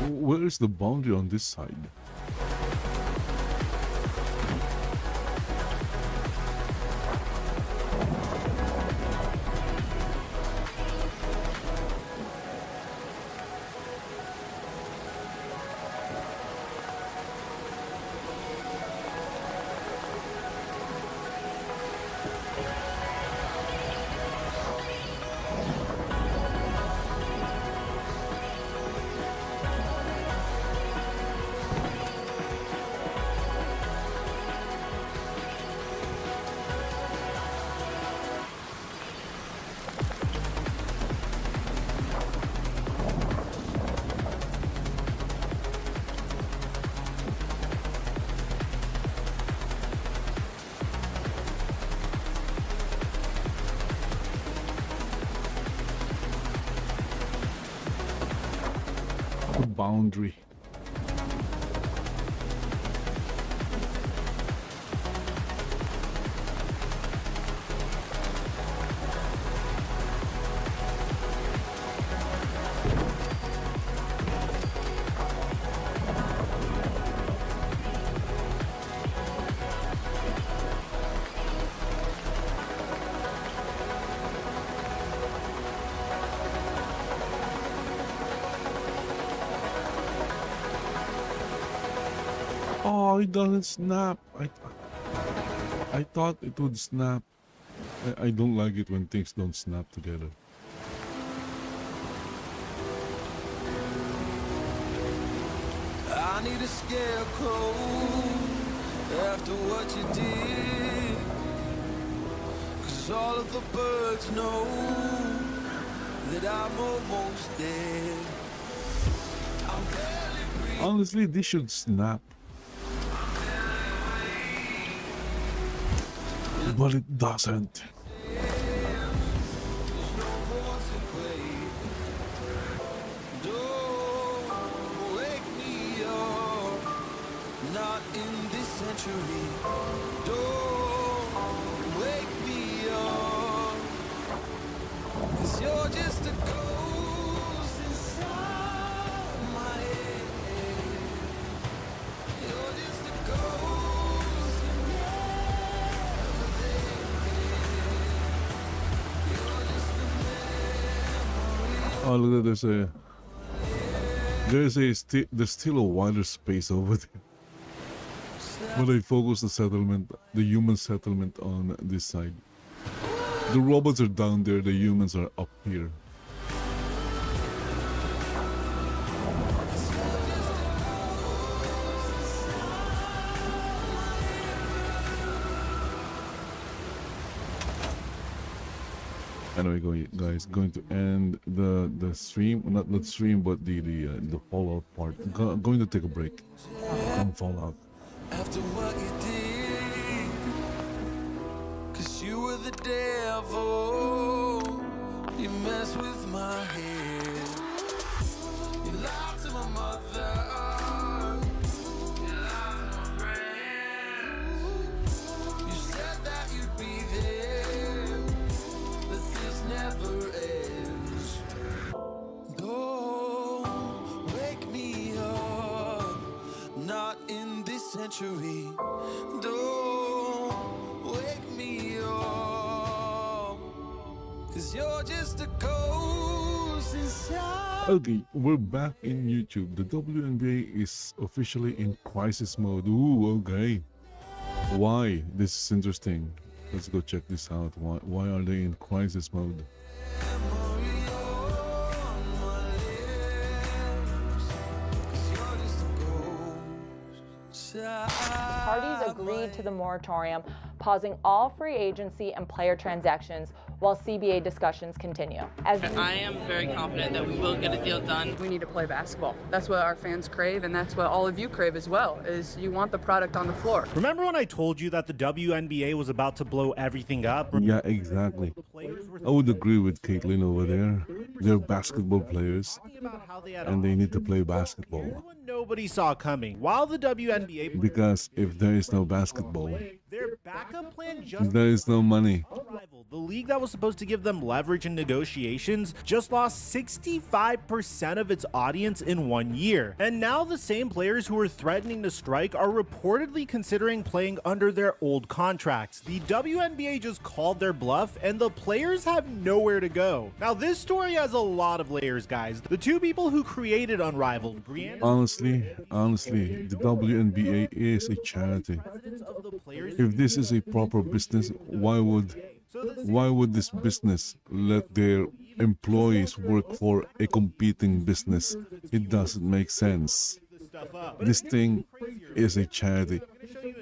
Where is the boundary on this side? The boundary. Oh, it doesn't snap. I thought it would snap. I don't like it when things don't snap together. I need a scarecrow after what you did, 'cause all of the birds know that I'm almost dead. I'm barely breathing. Honestly, this should snap. But it doesn't. Don't wake me up, not in this century. Don't wake me up, 'cause you're just a ghost inside my head. You're just a ghost in Oh, look at there's still a wider space over there. But I focus the human settlement on this side. The robots are down there, the humans are up here. Anyway, guys, going to end the stream, not the stream, but the Fallout part. Going to take a break from Fallout. after what you did, 'cause you were the devil. You messed with my head. You lied to my mother. You lied to my friends. You said that you'd be there, but this never ends. Don't wake me up, not in this century. Don't wake me up, 'cause you're just a ghost inside. Okay, we're back in YouTube. The WNBA is officially in crisis mode. Ooh, okay. Why? This is interesting. Let's go check this out. Why are they in crisis mode? Parties agreed to the moratorium, pausing all free agency and player transactions while CBA discussions continue. I am very confident that we will get a deal done. We need to play basketball. That's what our fans crave, and that's what all of you crave as well, is you want the product on the floor. Remember when I told you that the WNBA was about to blow everything up? Yeah, exactly. I would agree with Caitlin over there. They're basketball players, and they need to play basketball. Nobody saw coming. While the WNBA... Because if there is no basketball, their backup plan just... there is no money. Rival the league that was supposed to give them leverage in negotiations, just lost 65% of its audience in 1 year. And now the same players who were threatening to strike are reportedly considering playing under their old contracts. The WNBA just called their bluff, and the players have nowhere to go. Now, this story has a lot of layers, guys. The two people who created Unrivaled, Brianna... Honestly, the WNBA is a charity. If this is a proper business, why would this business let their employees work for a competing business? It doesn't make sense. This thing is a charity.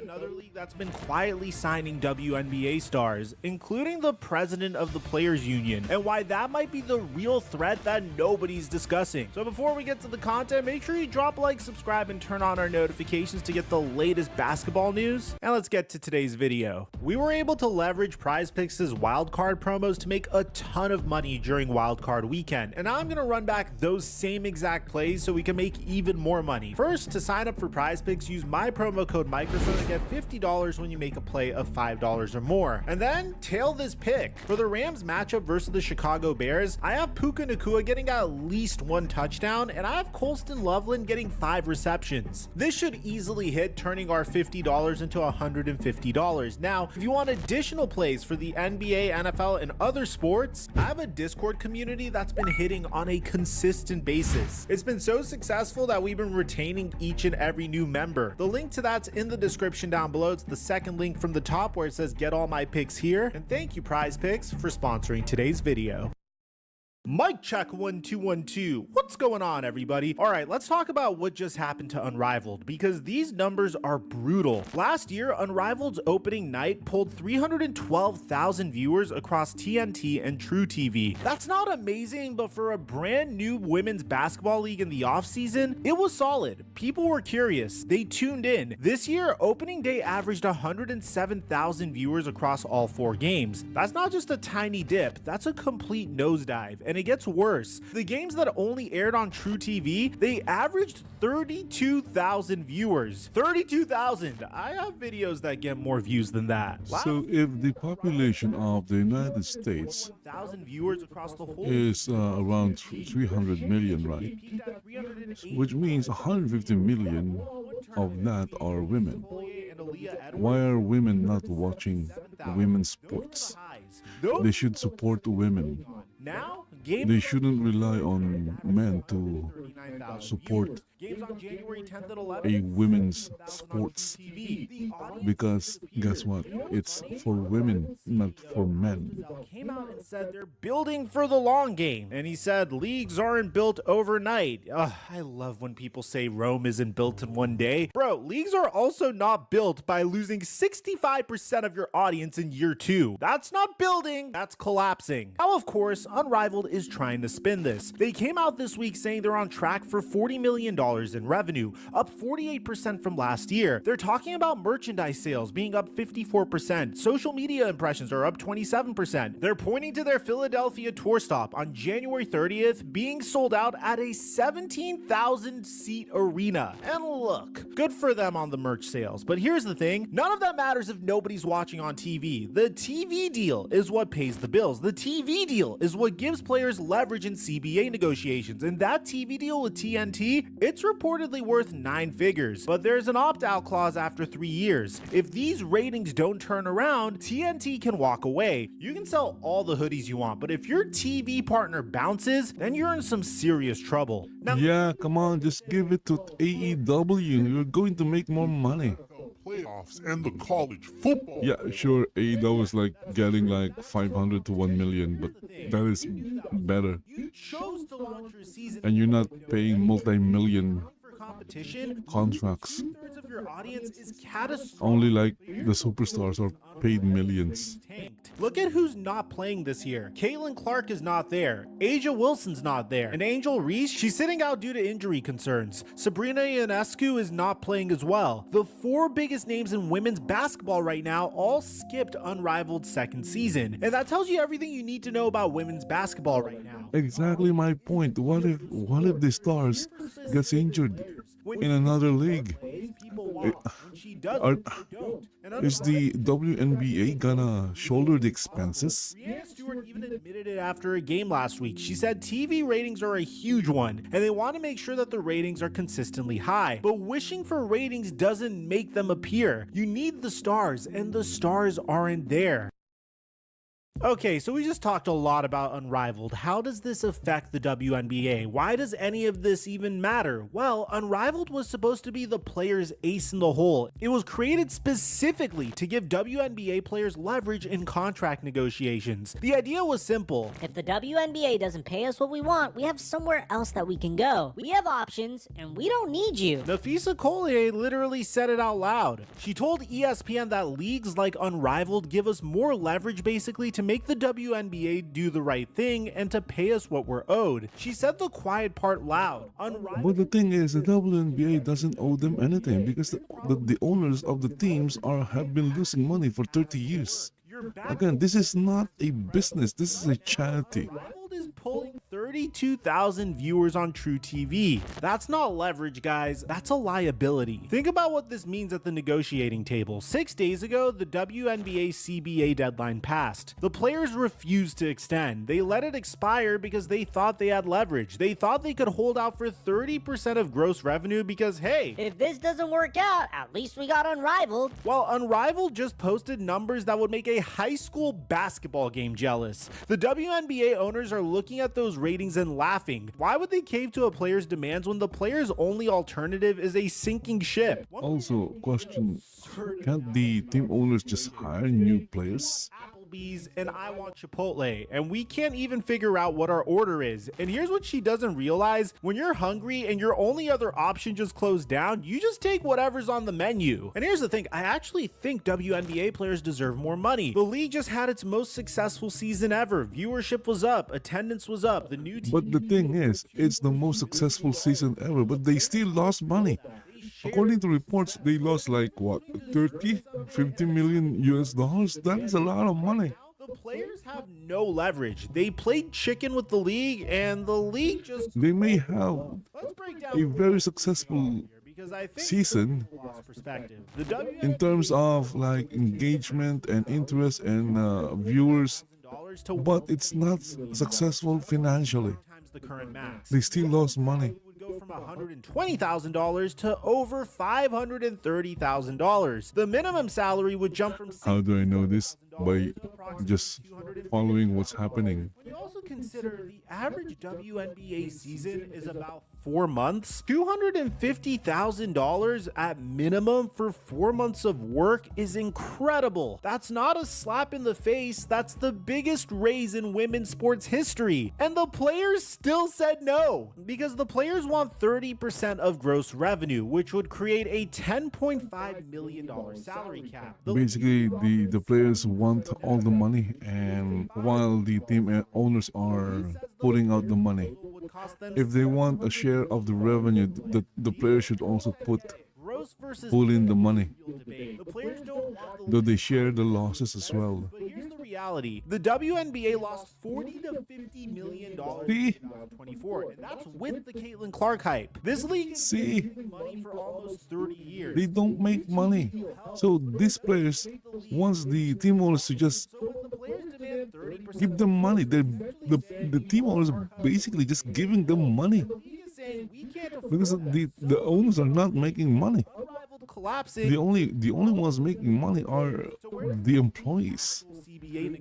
Another league that's been quietly signing WNBA stars, including the president of the Players Union, and why that might be the real threat that nobody's discussing. So before we get to the content, make sure you drop a like, subscribe, and turn on our notifications to get the latest basketball news. And let's get to today's video. We were able to leverage PrizePicks' wildcard promos to make a ton of money during wildcard weekend, and now I'm gonna run back those same exact plays so we can make even more money. First, to sign up for PrizePicks, use my promo code microphone to get $50 when you make a play of $5 or more. And then tail this pick. For the Rams matchup versus the Chicago Bears, I have Puka Nacua getting at least 1 touchdown, and I have Colston Loveland getting 5 receptions. This should easily hit, turning our $50 into $150. Now, if you want additional plays for the NBA, NFL, and other sports, I have a Discord community that's been hitting on a consistent basis. It's been so successful that we've been retaining each and every new member. The link to that's in the description down below. It's the second link from the top where it says get all my picks here. And thank you PrizePicks for sponsoring today's video. Mic check 1 2 1 2. What's going on, everybody? All right, let's talk about what just happened to Unrivaled, because these numbers are brutal. Last year, Unrivaled's opening night pulled 312,000 viewers across TNT and True TV. That's not amazing, but for a brand new women's basketball league in the offseason, it was solid. People were curious. They tuned in. This year, opening day averaged 107,000 viewers across all 4 games. That's not just a tiny dip, that's a complete nosedive. And it gets worse. The games that only aired on True TV, they averaged 32,000 viewers. 32,000. I have videos that get more views than that. So if the population of the United States viewers across the whole is around 300 million, right? Which means 150 million of that are women. Why are women not watching women's sports? They should support women. They shouldn't rely on men to support a women's sports, because guess what? It's for women, not for men. Came out and said they're building for the long game, and he said leagues aren't built overnight. I love when people say Rome isn't built in one day. Bro, leagues are also not built by losing 65% of your audience in year 2. That's not building, that's collapsing. Now, of course, Unrivaled is trying to spin this. They came out this week saying they're on track for $40 million in revenue, up 48% from last year. They're talking about merchandise sales being up 54%. Social media impressions are up 27%. They're pointing to their Philadelphia tour stop on January 30th being sold out at a 17,000 seat arena. And look, good for them on the merch sales. But here's the thing, none of that matters if nobody's watching on TV. The TV deal is what pays the bills. The TV deal is what gives players leverage in CBA negotiations. And that TV deal with TNT, it's reportedly worth 9 figures, but there's an opt-out clause after 3 years. If these ratings don't turn around, TNT can walk away. You can sell all the hoodies you want, but if your TV partner bounces, then you're in some serious trouble. Now, yeah, come on, just give it to AEW. You're going to make more money. Playoffs and the college football. Yeah, sure, AEW is like getting like 500 to 1 million, but that is better. And you're not paying multi-million contracts. Only like the superstars are paid millions. Look at who's not playing this year. Caitlin Clark is not there. Asia Wilson's not there. And Angel Reese, she's sitting out due to injury concerns. Sabrina Ionescu is not playing as well. The 4 biggest names in women's basketball right now all skipped Unrivaled second season. And that tells you everything you need to know about women's basketball right now. Exactly my point. What if the stars gets injured in another league? Is the WNBA gonna shoulder the expenses? Brianna Stewart even admitted it after a game last week. She said TV ratings are a huge one, and they want to make sure that the ratings are consistently high. But wishing for ratings doesn't make them appear. You need the stars, and the stars aren't there. Okay, so we just talked a lot about Unrivaled. How does this affect the WNBA? Why does any of this even matter? Well, Unrivaled was supposed to be the players' ace in the hole. It was created specifically to give WNBA players leverage in contract negotiations. The idea was simple. If the WNBA doesn't pay us what we want, we have somewhere else that we can go. We have options, and we don't need you. Nafisa Collier literally said it out loud. She told ESPN that leagues like Unrivaled give us more leverage basically to make the WNBA do the right thing and to pay us what we're owed. She said the quiet part loud. But the thing is, the WNBA doesn't owe them anything because the owners of the teams have been losing money for 30 years. Again, this is not a business, this is a charity. Is pulling 32,000 viewers on True TV. That's not leverage, guys. That's a liability. Think about what this means at the negotiating table. 6 days ago, the WNBA CBA deadline passed. The players refused to extend. They let it expire because they thought they had leverage. They thought they could hold out for 30% of gross revenue because, hey, if this doesn't work out, at least we got Unrivaled. Well, Unrivaled just posted numbers that would make a high school basketball game jealous. The WNBA owners are looking at those ratings and laughing. Why would they cave to a player's demands when the player's only alternative is a sinking ship? Also, question, can't the team owners just hire new players? And I want Chipotle, and we can't even figure out what our order is. And here's what she doesn't realize: when you're hungry and your only other option just closed down, you just take whatever's on the menu. And here's the thing, I actually think WNBA players deserve more money. The league just had its most successful season ever. Viewership was up, attendance was up, the new team. But the thing is, it's the most successful season ever, but they still lost money. According to reports, they lost like what, 50 million US dollars? That is a lot of money. The players have no leverage. They played chicken with the league, and the league just... They may have a very successful season in terms of like engagement and interest and viewers, but it's not successful financially. They still lost money. Go from $120,000 to over $530,000. The minimum salary would jump from... How do I know this? By just following what's happening. We also consider the average WNBA season is about 4 months. $250,000 at minimum for 4 months of work is incredible. That's not a slap in the face. That's the biggest raise in women's sports history. And the players still said no, because the players want 30% of gross revenue, which would create a $10.5 million salary cap. Basically, the players want all the money, and while the team owners are putting out the money, if they want a share of the revenue, the players should also pull in the money. Though they share the losses as well. But here's the reality: the WNBA lost $40 to $50 million in 2024, and that's with the Caitlin Clark hype. This league has made money for almost 30 years. They don't make money. So these players, once the team owners to just give them money, the team owners are basically just giving them money. Because the owners are not making money. The only ones making money are the employees.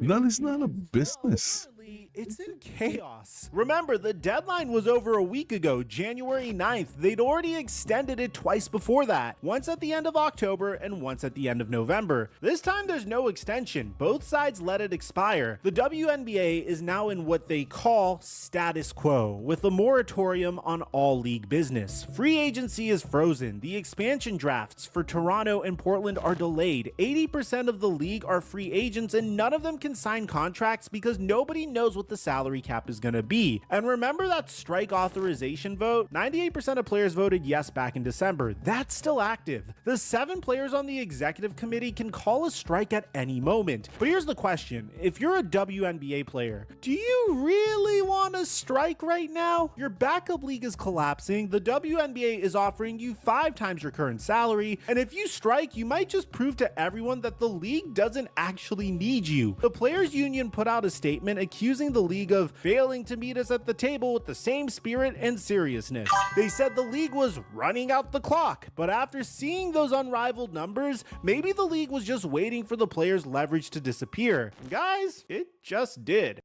That is not a business. It's in chaos. Remember, the deadline was over a week ago, January 9th. They'd already extended it twice before that, once at the end of October and once at the end of November. This time there's no extension. Both sides let it expire. The WNBA is now in what they call status quo, with a moratorium on all league business. Free agency is frozen. The expansion drafts for Toronto and Portland are delayed. 80% of the league are free agents, and none of them can sign contracts because nobody knows what what the salary cap is going to be. And remember that strike authorization vote? 98% of players voted yes back in December. That's still active. The 7 players on the executive committee can call a strike at any moment. But here's the question. If you're a WNBA player, do you really want to strike right now? Your backup league is collapsing. The WNBA is offering you 5 times your current salary. And if you strike, you might just prove to everyone that the league doesn't actually need you. The Players Union put out a statement accusing the league of failing to meet us at the table with the same spirit and seriousness. They said the league was running out the clock, but after seeing those unrivaled numbers, maybe the league was just waiting for the players' leverage to disappear. And guys, it just did.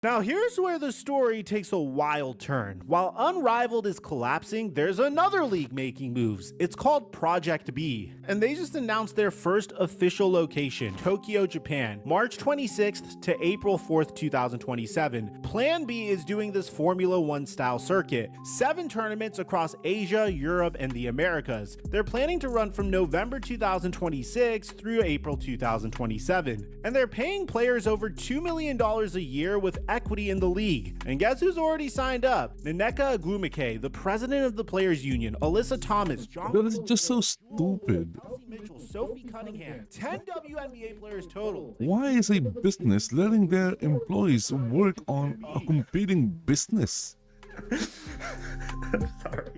Now here's where the story takes a wild turn. While Unrivaled is collapsing, there's another league making moves. It's called Project B, and they just announced their first official location, Tokyo, Japan, March 26th to April 4th, 2027. Plan B is doing this Formula 1 style circuit, 7 tournaments across Asia, Europe, and the Americas. They're planning to run from November 2026 through April 2027, and they're paying players over $2 million a year with equity in the league. And guess who's already signed up? Naneka Agumike, the president of the Players Union, Alyssa Thomas, John That is just so stupid. Mitchell, Sophie Cunningham, 10 WNBA players total. Why is a business letting their employees work on a competing business? Sorry.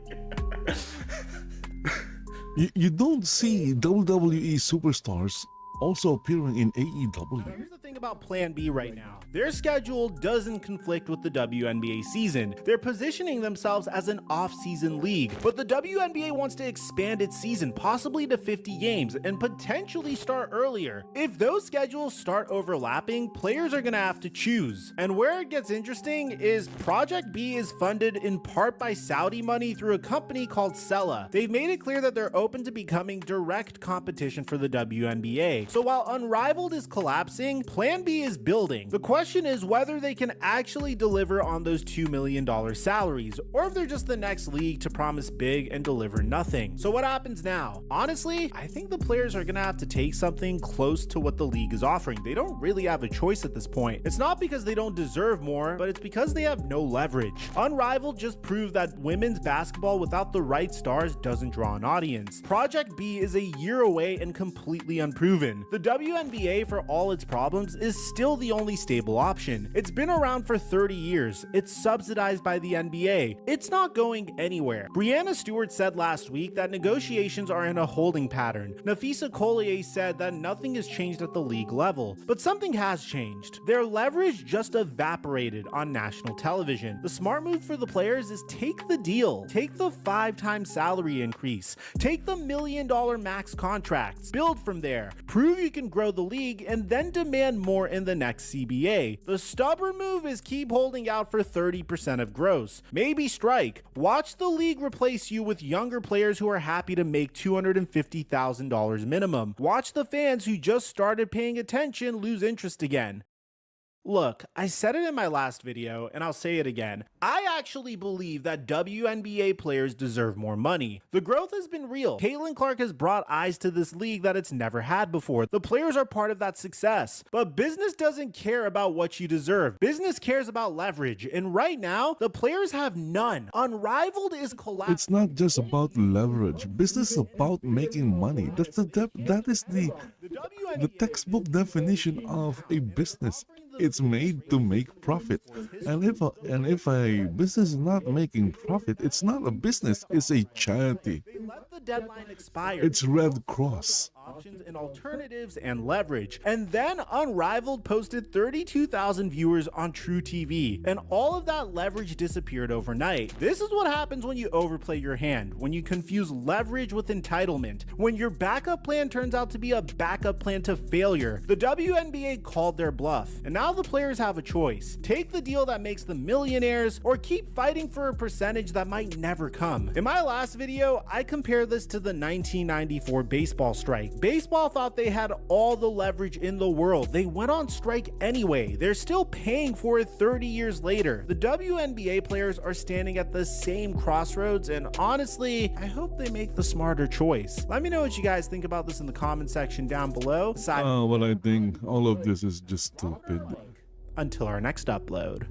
You don't see WWE superstars also appearing in AEW. Here's the thing about Plan B right now. Their schedule doesn't conflict with the WNBA season. They're positioning themselves as an off-season league, but the WNBA wants to expand its season, possibly to 50 games, and potentially start earlier. If those schedules start overlapping, players are gonna have to choose. And where it gets interesting is Project B is funded in part by Saudi money through a company called Sella. They've made it clear that they're open to becoming direct competition for the WNBA. So while Unrivaled is collapsing, Plan B is building. The question is whether they can actually deliver on those $2 million salaries, or if they're just the next league to promise big and deliver nothing. So what happens now? Honestly, I think the players are gonna have to take something close to what the league is offering. They don't really have a choice at this point. It's not because they don't deserve more, but it's because they have no leverage. Unrivaled just proved that women's basketball without the right stars doesn't draw an audience. Project B is a year away and completely unproven. The WNBA, for all its problems, is still the only stable option. It's been around for 30 years. It's subsidized by the NBA. It's not going anywhere. Brianna Stewart said last week that negotiations are in a holding pattern. Nafisa Collier said that nothing has changed at the league level, but something has changed. Their leverage just evaporated on national television. The smart move for the players is take the deal. Take the 5-time salary increase. Take the $1 million max contracts. Build from there. Prove you can grow the league and then demand more in the next CBA. The stubborn move is keep holding out for 30% of gross. Maybe strike. Watch the league replace you with younger players who are happy to make $250,000 minimum. Watch the fans who just started paying attention lose interest again. Look, I said it in my last video, and I'll say it again. I actually believe that WNBA players deserve more money. The growth has been real. Caitlin Clark has brought eyes to this league that it's never had before. The players are part of that success. But business doesn't care about what you deserve. Business cares about leverage, and right now, the players have none. Unrivaled is collapsing. It's not just about leverage. Business is about making money. That is the textbook definition of a business. It's made to make profit, and if a business is not making profit, it's not a business. It's a charity. They let the deadline expire. It's Red Cross. Options and alternatives and leverage. And then Unrivaled posted 32,000 viewers on True TV, and all of that leverage disappeared overnight. This is what happens when you overplay your hand, when you confuse leverage with entitlement, when your backup plan turns out to be a backup plan to failure. The WNBA called their bluff, and now the players have a choice. Take the deal that makes them millionaires, or keep fighting for a percentage that might never come. In my last video, I compared this to the 1994 baseball strike. Baseball thought they had all the leverage in the world. They went on strike anyway. They're still paying for it 30 years later. The WNBA players are standing at the same crossroads, and honestly, I hope they make the smarter choice. Let me know what you guys think about this in the comment section down below. Well, I think all of this is just stupid. Until our next upload.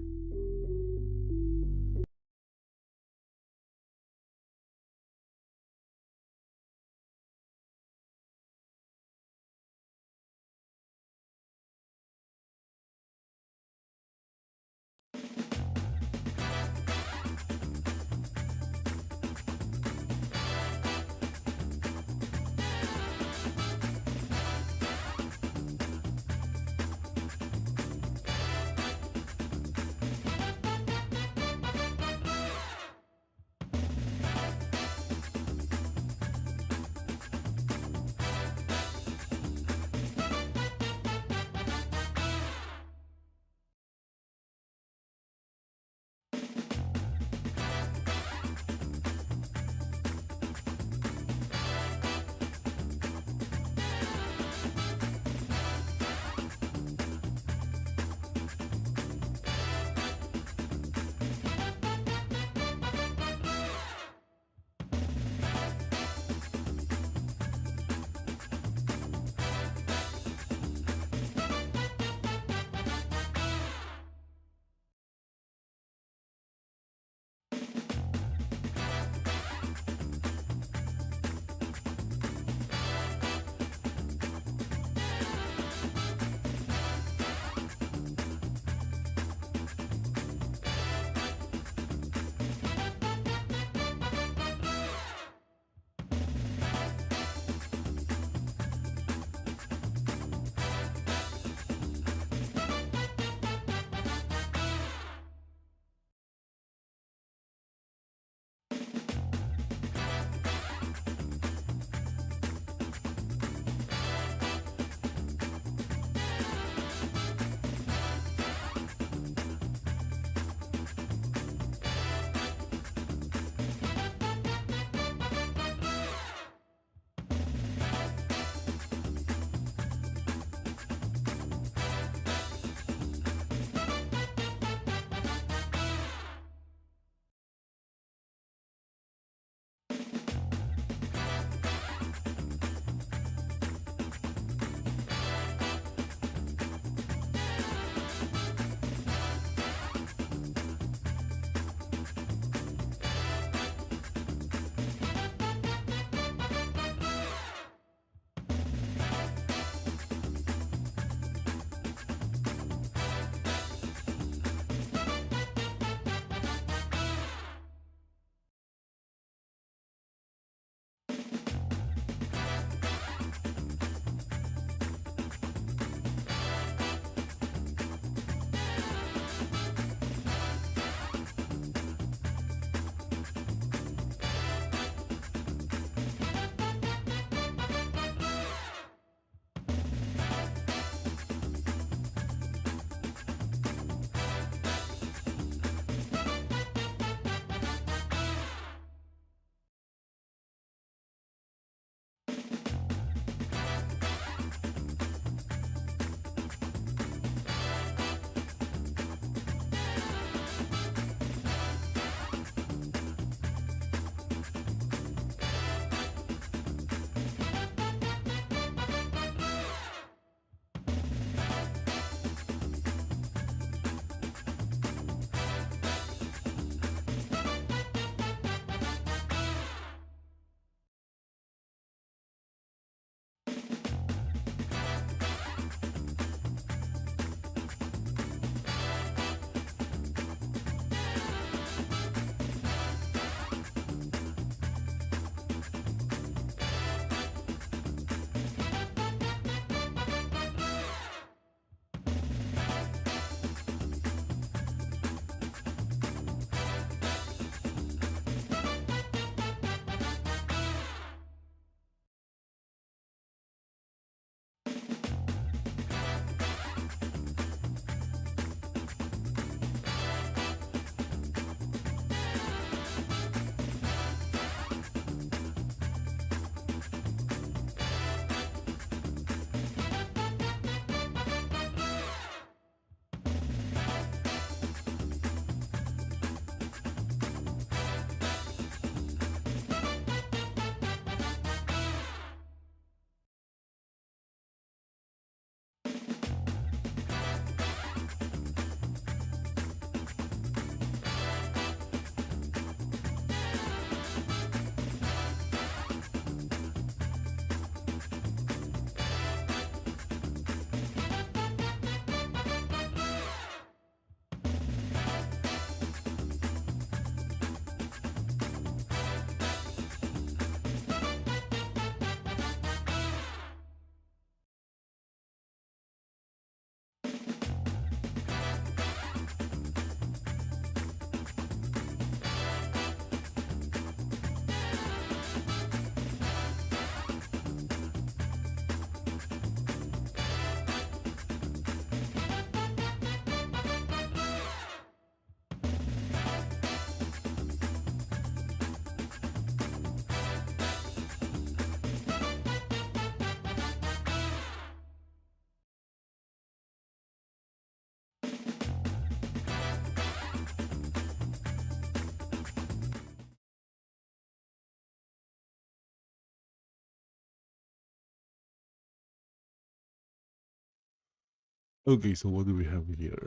Okay, so what do we have here?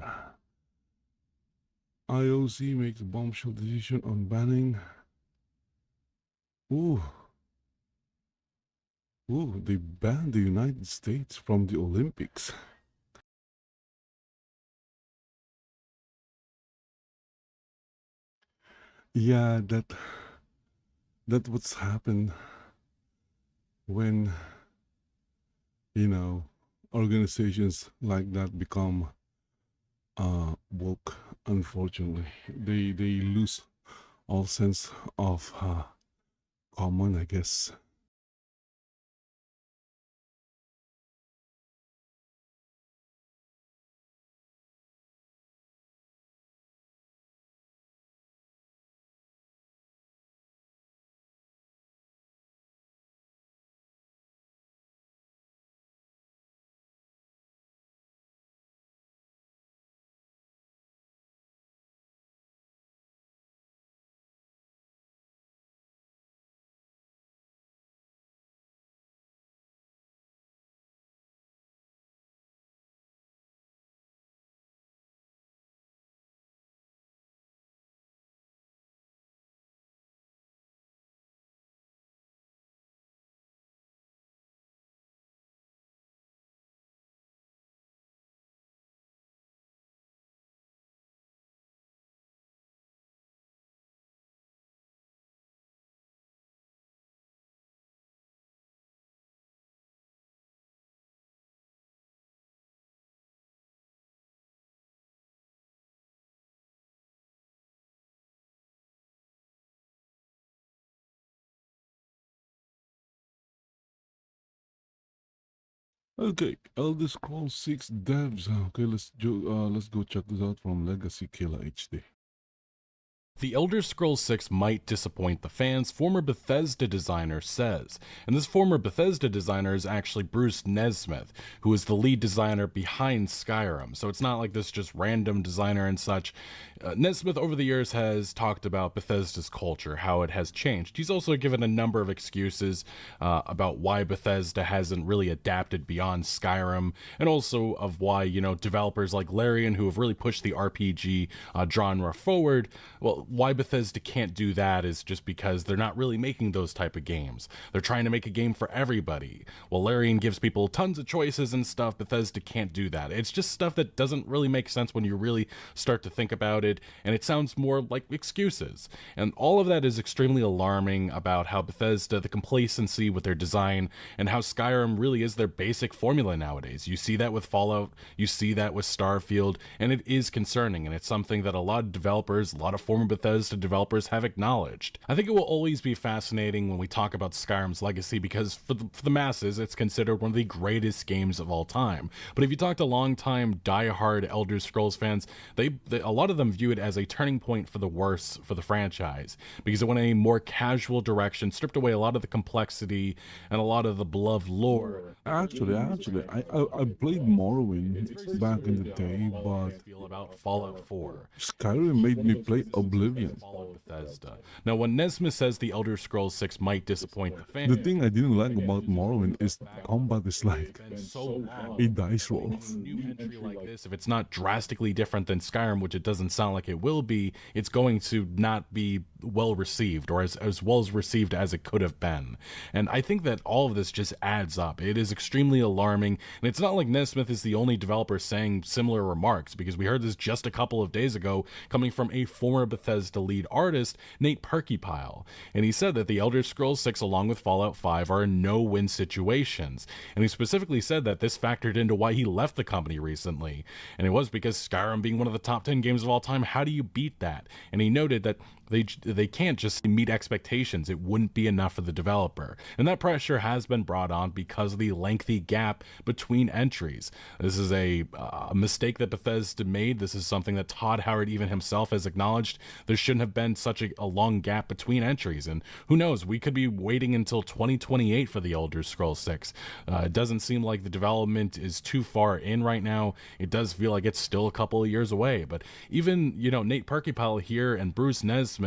IOC makes a bombshell decision on banning. Ooh. Ooh, they banned the United States from the Olympics. Yeah, that what's happened when, you know, organizations like that become woke. Unfortunately, they lose all sense of common, I guess. Okay, Elder Scrolls 6 devs. Okay, let's go check this out from Legacy Killer HD. The Elder Scrolls 6 might disappoint the fans, former Bethesda designer says. And this former Bethesda designer is actually Bruce Nesmith, who is the lead designer behind Skyrim. So it's not like this just random designer and such. Nesmith over the years has talked about Bethesda's culture, how it has changed. He's also given a number of excuses about why Bethesda hasn't really adapted beyond Skyrim, and also of why, you know, developers like Larian, who have really pushed the RPG genre forward, well, why Bethesda can't do that is just because they're not really making those type of games. They're trying to make a game for everybody. Well, Larian gives people tons of choices and stuff. Bethesda can't do that. It's just stuff that doesn't really make sense when you really start to think about it, and it sounds more like excuses. And all of that is extremely alarming about how Bethesda, the complacency with their design, and how Skyrim really is their basic formula nowadays. You see that with Fallout, you see that with Starfield, and it is concerning, and it's something that a lot of developers, a lot of former Bethesda developers have acknowledged. I think it will always be fascinating when we talk about Skyrim's legacy, because for the masses, it's considered one of the greatest games of all time. But if you talk to longtime, die-hard Elder Scrolls fans, a lot of them view it as a turning point for the worse for the franchise, because it went a more casual direction, stripped away a lot of the complexity and a lot of the beloved lore. Actually, I played Morrowind back in the day, but feel about Fallout 4. Skyrim made me play Oblivion. Bethesda. Now, when Nesmith says the Elder Scrolls 6 might disappoint the fans, the thing I didn't like about Morrowind is combat is like a dice roll. New entry like this, if it's not drastically different than Skyrim, which it doesn't sound like it will be, it's going to not be well received, or as well received as it could have been. And I think that all of this just adds up. It is extremely alarming, and it's not like Nesmith is the only developer saying similar remarks, because we heard this just a couple of days ago coming from a former Bethesda lead artist, Nate Perkypile. And he said that the Elder Scrolls 6 along with Fallout 5 are no-win situations. And he specifically said that this factored into why he left the company recently. And it was because Skyrim being one of the top 10 games of all time, how do you beat that? And he noted that they can't just meet expectations. It wouldn't be enough for the developer. And that pressure has been brought on because of the lengthy gap between entries. This is a mistake that Bethesda made. This is something that Todd Howard even himself has acknowledged. There shouldn't have been such a long gap between entries. And who knows, we could be waiting until 2028 for the Elder Scrolls 6. It doesn't seem like the development is too far in right now. It does feel like it's still a couple of years away. But even, you know, Nate Perkypile here and Bruce Nesmith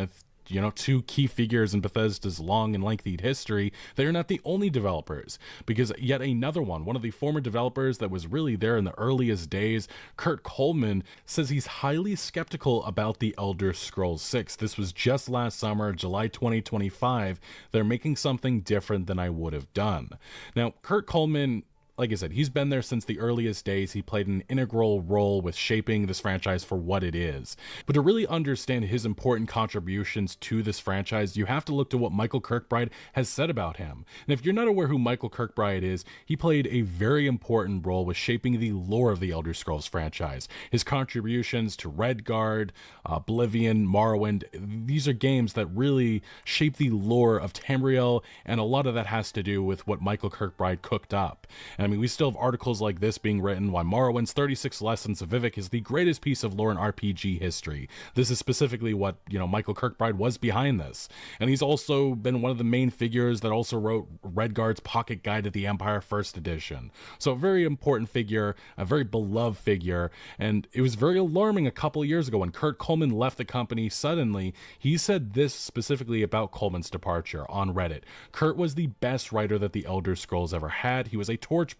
two key figures in Bethesda's long and lengthy history, they are not the only developers, because yet another one of the former developers that was really there in the earliest days, Kurt Coleman, says he's highly skeptical about the Elder Scrolls 6. This was just last summer, July 2025. They're making something different than I would have done. Now, Kurt Coleman, like I said, he's been there since the earliest days. He played an integral role with shaping this franchise for what it is. But to really understand his important contributions to this franchise, you have to look to what Michael Kirkbride has said about him. And if you're not aware who Michael Kirkbride is, he played a very important role with shaping the lore of the Elder Scrolls franchise. His contributions to Redguard, Oblivion, Morrowind, these are games that really shape the lore of Tamriel, and a lot of that has to do with what Michael Kirkbride cooked up. And I mean, we still have articles like this being written, why Morrowind's 36 Lessons of Vivek is the greatest piece of lore in RPG history. This is specifically what, Michael Kirkbride was behind this. And he's also been one of the main figures that also wrote Redguard's Pocket Guide to the Empire First Edition. So a very important figure, a very beloved figure, and it was very alarming a couple years ago when Kurt Coleman left the company suddenly. He said this specifically about Coleman's departure on Reddit. Kurt was the best writer that the Elder Scrolls ever had. He was a torchbearer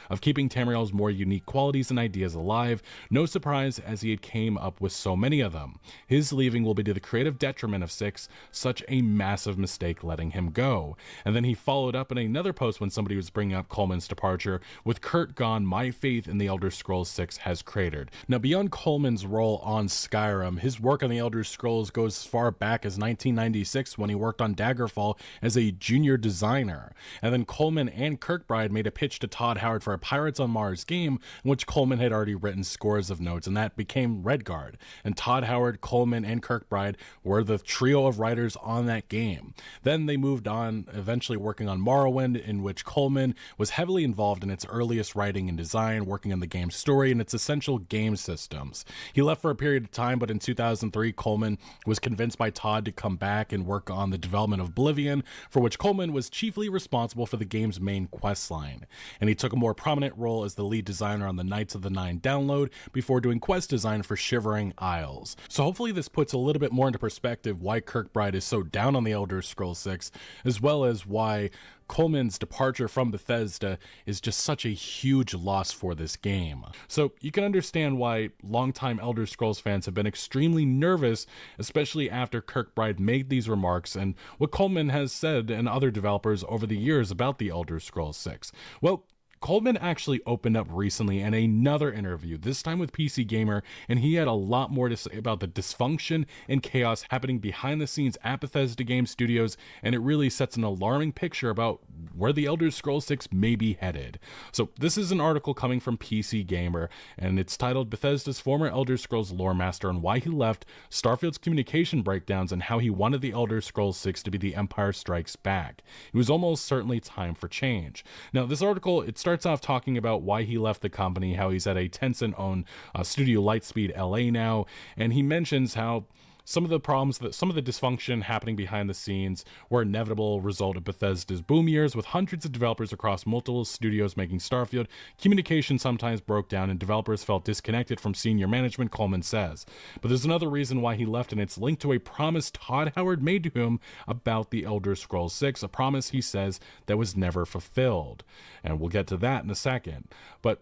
of keeping Tamriel's more unique qualities and ideas alive. No surprise, as he had came up with so many of them. His leaving will be to the creative detriment of 6, such a massive mistake letting him go. And then he followed up in another post when somebody was bringing up Coleman's departure, with Kurt gone, my faith in the Elder Scrolls 6 has cratered. Now, beyond Coleman's role on Skyrim, his work on the Elder Scrolls goes as far back as 1996 when he worked on Daggerfall as a junior designer. And then Coleman and Kirkbride made a pitch to Todd Howard for a Pirates on Mars game, in which Coleman had already written scores of notes, and that became Redguard. And Todd Howard, Coleman, and Kirkbride were the trio of writers on that game. Then they moved on, eventually working on Morrowind, in which Coleman was heavily involved in its earliest writing and design, working on the game's story and its essential game systems. He left for a period of time, but in 2003, Coleman was convinced by Todd to come back and work on the development of Oblivion, for which Coleman was chiefly responsible for the game's main questline. And he took a more prominent role as the lead designer on the Knights of the Nine download before doing quest design for Shivering Isles. So hopefully this puts a little bit more into perspective why Kirkbride is so down on the Elder Scrolls 6, as well as why Coleman's departure from Bethesda is just such a huge loss for this game. So you can understand why longtime Elder Scrolls fans have been extremely nervous, especially after Kirkbride made these remarks and what Coleman has said and other developers over the years about the Elder Scrolls 6. Well, Coleman actually opened up recently in another interview, this time with PC Gamer, and he had a lot more to say about the dysfunction and chaos happening behind the scenes at Bethesda Game Studios, and it really sets an alarming picture about where the Elder Scrolls 6 may be headed. So this is an article coming from PC Gamer, and it's titled Bethesda's former Elder Scrolls lore master and why he left, Starfield's communication breakdowns, and how he wanted the Elder Scrolls 6 to be the Empire Strikes Back. It was almost certainly time for change. Now this article, it starts off talking about why he left the company, how he's at a Tencent-owned studio Lightspeed LA now, and he mentions how some of the problems, some of the dysfunction happening behind the scenes were an inevitable result of Bethesda's boom years with hundreds of developers across multiple studios making Starfield. Communication sometimes broke down and developers felt disconnected from senior management, Coleman says. But there's another reason why he left, and it's linked to a promise Todd Howard made to him about the Elder Scrolls 6, a promise he says that was never fulfilled. And we'll get to that in a second. But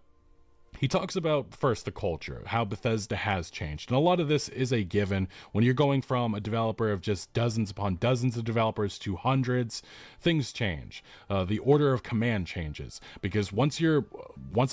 he talks about, first, the culture, how Bethesda has changed. And a lot of this is a given. When you're going from a developer of just dozens upon dozens of developers to hundreds, things change. The order of command changes. Because once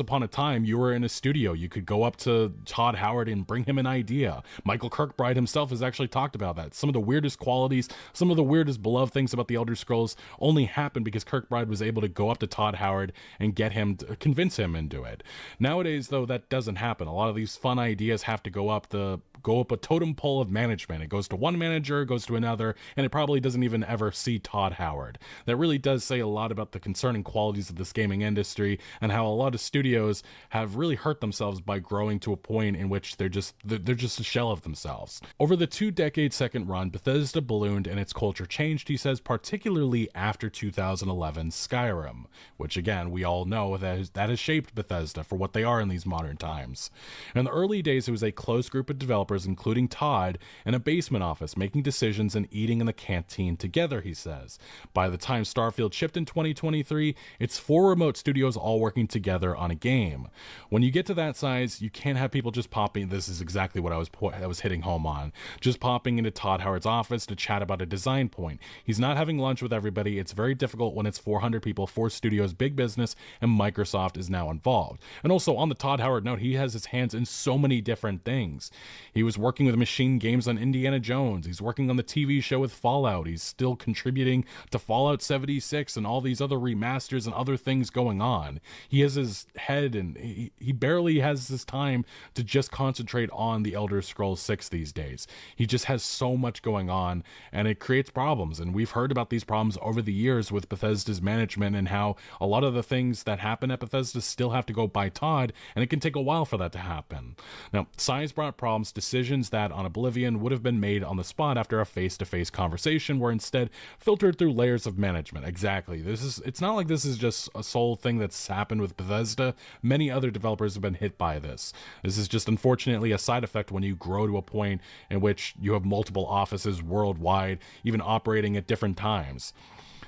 upon a time, you were in a studio. You could go up to Todd Howard and bring him an idea. Michael Kirkbride himself has actually talked about that. Some of the weirdest qualities, some of the weirdest beloved things about the Elder Scrolls only happened because Kirkbride was able to go up to Todd Howard and get him to convince him into it. Nowadays, though, that doesn't happen. A lot of these fun ideas have to go up a totem pole of management. It goes to one manager, goes to another, and it probably doesn't even ever see Todd Howard. That really does say a lot about the concerning qualities of this gaming industry and how a lot of studios have really hurt themselves by growing to a point in which they're just a shell of themselves. Over the 2-decade second run, Bethesda ballooned and its culture changed, he says, particularly after 2011 Skyrim, which again, we all know that has shaped Bethesda for what they are in these modern times. In the early days, it was a close group of developers developers, including Todd, in a basement office, making decisions and eating in the canteen together, he says. By the time Starfield shipped in 2023, it's 4 remote studios all working together on a game. When you get to that size, you can't have people just popping. This is exactly what I was hitting home on. Just popping into Todd Howard's office to chat about a design point. He's not having lunch with everybody. It's very difficult when it's 400 people, 4 studios, big business, and Microsoft is now involved. And also on the Todd Howard note, he has his hands in so many different things. He was working with Machine Games on Indiana Jones. He's working on the TV show with Fallout. He's still contributing to Fallout 76 and all these other remasters and other things going on. He has his head, and he barely has this time to just concentrate on the Elder Scrolls 6 these days. He just has so much going on, and it creates problems. And we've heard about these problems over the years with Bethesda's management and how a lot of the things that happen at Bethesda still have to go by Todd, and it can take a while for that to happen. Now, size brought problems, decisions that on Oblivion would have been made on the spot after a face-to-face conversation were instead filtered through layers of management. Exactly. It's not like this is just a sole thing that's happened with Bethesda. Many other developers have been hit by this. This is just unfortunately a side effect when you grow to a point in which you have multiple offices worldwide, even operating at different times.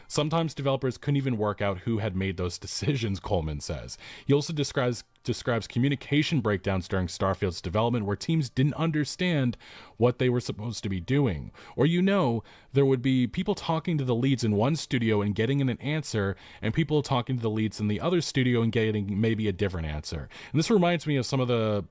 Sometimes developers couldn't even work out who had made those decisions, Coleman says. He also describes communication breakdowns during Starfield's development where teams didn't understand what they were supposed to be doing. Or, there would be people talking to the leads in one studio and getting an answer, and people talking to the leads in the other studio and getting maybe a different answer. And this reminds me of some of the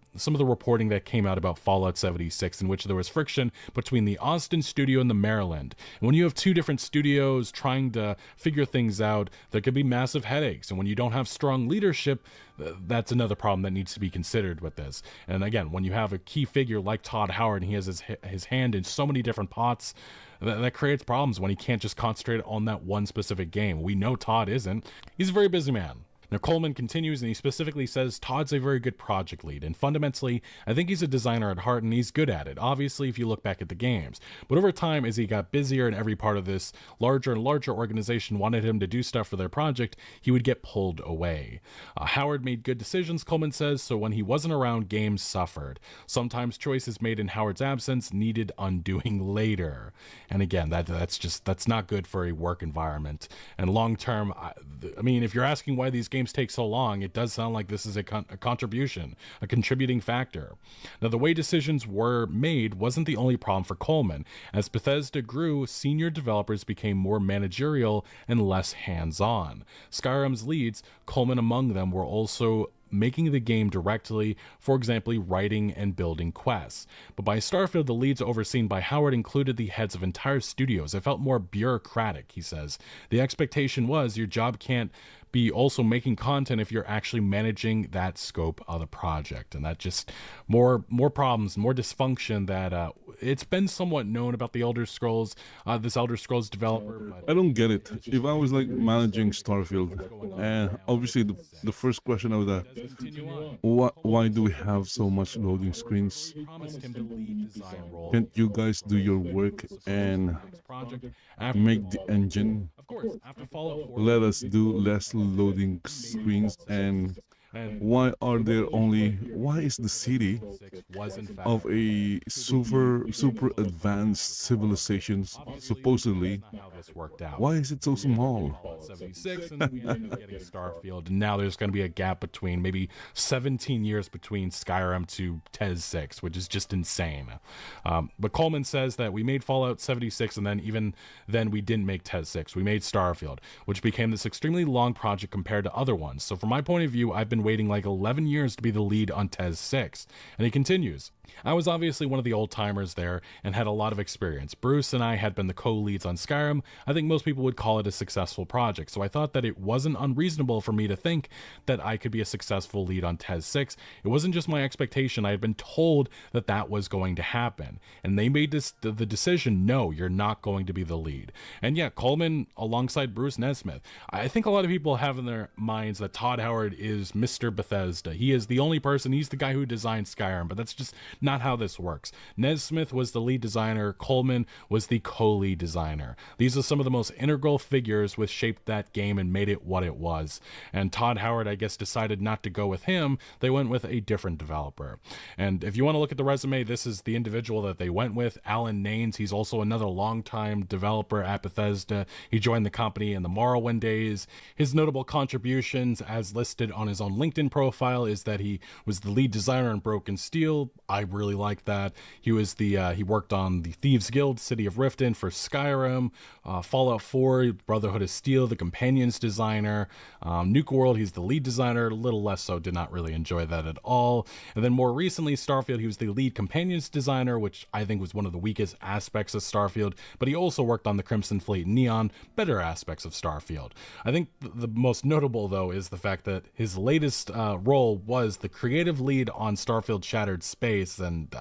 reporting that came out about Fallout 76, in which there was friction between the Austin studio and the Maryland. And when you have 2 different studios trying to figure things out, there could be massive headaches. And when you don't have strong leadership, that's another problem that needs to be considered with this. And again, when you have a key figure like Todd Howard and he has his hand in so many different pots, that creates problems when he can't just concentrate on that one specific game. We know Todd isn't. He's a very busy man. Now, Coleman continues, and he specifically says Todd's a very good project lead, and fundamentally, I think he's a designer at heart, and he's good at it, obviously, if you look back at the games. But over time, as he got busier and every part of this larger and larger organization wanted him to do stuff for their project, he would get pulled away. Howard made good decisions, Coleman says, so when he wasn't around, games suffered. Sometimes choices made in Howard's absence needed undoing later. And again, that's not good for a work environment. And long term, I mean, if you're asking why these games take so long, it does sound like this is a contribution, a contributing factor. Now, the way decisions were made wasn't the only problem for Coleman. As Bethesda grew, senior developers became more managerial and less hands-on. Skyrim's leads, Coleman among them, were also making the game directly, for example, writing and building quests. But by Starfield, the leads overseen by Howard included the heads of entire studios. It felt more bureaucratic, he says. The expectation was your job can't be also making content if you're actually managing that scope of the project. And that just more problems, more dysfunction that it's been somewhat known about the Elder Scrolls, this Elder Scrolls developer. But I don't get it. If I was like managing Starfield, and obviously the first question I would ask, why do we have so much loading screens? Can't you guys do your work and make the engine? Let us do less loading screens. And why is the city of a super advanced civilization supposedly, why is it so small? 76 and we ended up getting Starfield, and now there's going to be a gap between maybe 17 years between Skyrim to TES 6, which is just insane. But Coleman says that we made Fallout 76, and then we didn't make TES 6. We made Starfield, which became this extremely long project compared to other ones. So from my point of view, I've been waiting like 11 years to be the lead on TES 6. And he continues, I was obviously one of the old timers there and had a lot of experience. Bruce and I had been the co-leads on Skyrim. I think most people would call it a successful project, so I thought that it wasn't unreasonable for me to think that I could be a successful lead on TES 6. It wasn't just my expectation. I had been told that that was going to happen, and they made the decision, no, you're not going to be the lead. And yeah, Coleman alongside Bruce Nesmith. I think a lot of people have in their minds that Todd Howard is Mr. Bethesda. He is the only person, he's the guy who designed Skyrim, but that's just not how this works. Nesmith was the lead designer, Coleman was the co-lead designer. These are some of the most integral figures which shaped that game and made it what it was. And Todd Howard, I guess, decided not to go with him. They went with a different developer. And if you want to look at the resume, this is the individual that they went with, Alan Nanes. He's also another longtime developer at Bethesda. He joined the company in the Morrowind days. His notable contributions, as listed on his own LinkedIn profile, is that he was the lead designer on Broken Steel. I really like that. He was he worked on the Thieves Guild, City of Riften for Skyrim, Fallout 4, Brotherhood of Steel, the Companions designer, Nuke World, he's the lead designer, a little less so, did not really enjoy that at all. And then more recently, Starfield, he was the lead Companions designer, which I think was one of the weakest aspects of Starfield, but he also worked on the Crimson Fleet and Neon, better aspects of Starfield. I think the most notable, though, is the fact that his latest role was the creative lead on Starfield Shattered Space, and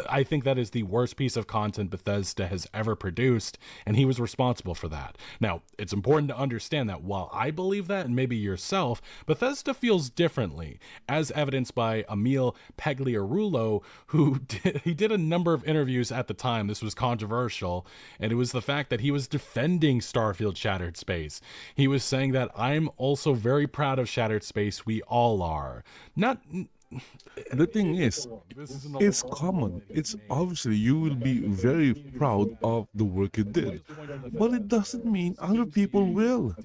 I think that is the worst piece of content Bethesda has ever produced, and he was responsible for that. Now, it's important to understand that while I believe that, and maybe yourself, Bethesda feels differently, as evidenced by Emil Pagliarulo, who did a number of interviews at the time. This was controversial, and it was the fact that he was defending Starfield Shattered Space. He was saying that I'm also very proud of Shattered Space, we all are. The thing is, it's common. It's obviously you will be very proud of the work you did, but it doesn't mean other people will.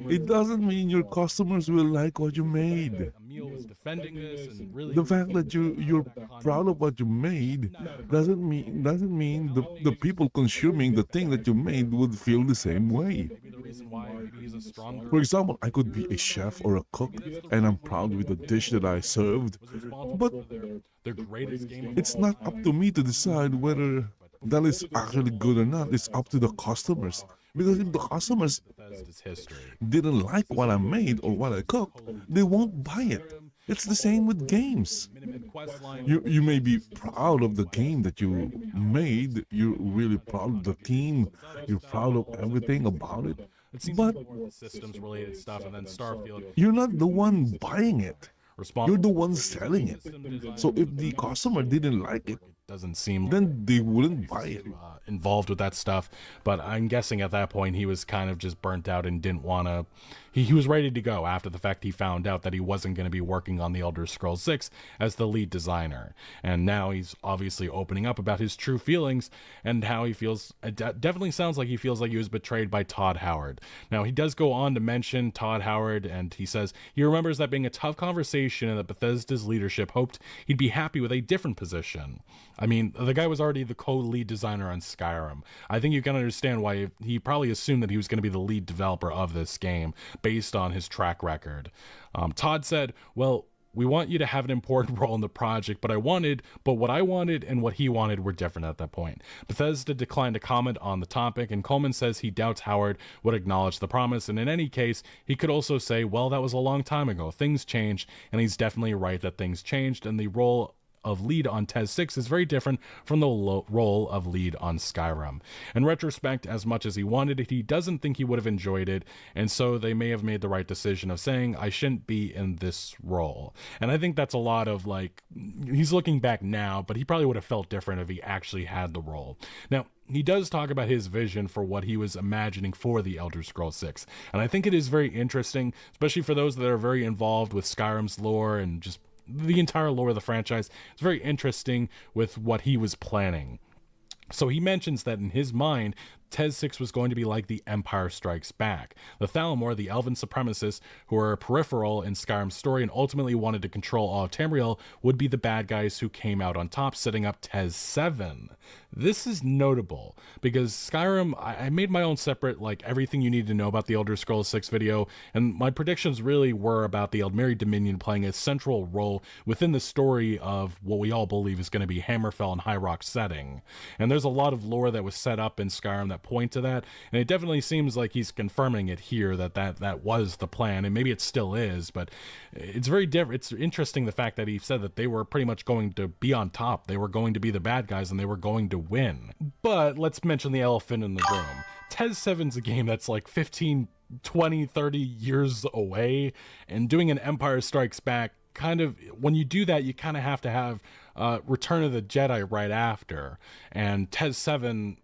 It doesn't mean your customers will like what you made. The fact that you're proud of what you made doesn't mean the people consuming the thing that you made would feel the same way. For example, I could be a chef or a cook, and I'm proud with the dish that I served, but it's not up to me to decide whether that is actually good or not. It's up to the customers. Because if the customers didn't like what I made or what I cooked, they won't buy it. It's the same with games. You may be proud of the game that you made, you're really proud of the team, you're proud of everything about it, but systems-related stuff, and then Starfield. You're not the one buying it. You're the one selling it. So if the customer didn't like it, doesn't seem then they wouldn't buy it. Involved with that stuff, but I'm guessing at that point he was kind of just burnt out and didn't want to. He was ready to go after the fact he found out that he wasn't going to be working on the Elder Scrolls 6 as the lead designer, and now he's obviously opening up about his true feelings and how he feels. It definitely sounds like he feels like he was betrayed by Todd Howard. Now he does go on to mention Todd Howard, and he says he remembers that being a tough conversation and that Bethesda's leadership hoped he'd be happy with a different position. I mean, the guy was already the co-lead designer on Skyrim. I think you can understand why he probably assumed that he was going to be the lead developer of this game based on his track record. Todd said, well, we want you to have an important role in the project, but what I wanted and what he wanted were different at that point. Bethesda declined to comment on the topic, and Coleman says he doubts Howard would acknowledge the promise, and in any case, he could also say, well, that was a long time ago. Things changed, and he's definitely right that things changed, and the role of lead on TES 6 is very different from the role of lead on Skyrim. In retrospect, as much as he wanted it, he doesn't think he would have enjoyed it, and so they may have made the right decision of saying, I shouldn't be in this role. And I think that's a lot of, like, he's looking back now, but he probably would have felt different if he actually had the role. Now, he does talk about his vision for what he was imagining for the Elder Scrolls 6, and I think it is very interesting, especially for those that are very involved with Skyrim's lore and just the entire lore of the franchise. It's very interesting with what he was planning. So he mentions that in his mind, TES 6 was going to be like the Empire Strikes Back. The Thalamor, the elven supremacists who are peripheral in Skyrim's story and ultimately wanted to control all of Tamriel, would be the bad guys who came out on top, setting up TES 7. This is notable because Skyrim, I made my own separate, like, everything you need to know about the Elder Scrolls 6 video, and my predictions really were about the Eldmeri Dominion playing a central role within the story of what we all believe is going to be Hammerfell and High Rock setting. And there's a lot of lore that was set up in Skyrim that point to that, and it definitely seems like he's confirming it here that was the plan, and maybe it still is, but it's very different. It's interesting the fact that he said that they were pretty much going to be on top, they were going to be the bad guys, and they were going to win. But let's mention the elephant in the room. TES 7's a game that's like 15 20, 30 years away, and doing an Empire Strikes Back, kind of, when you do that, you kind of have to have Return of the Jedi right after, and TES 7,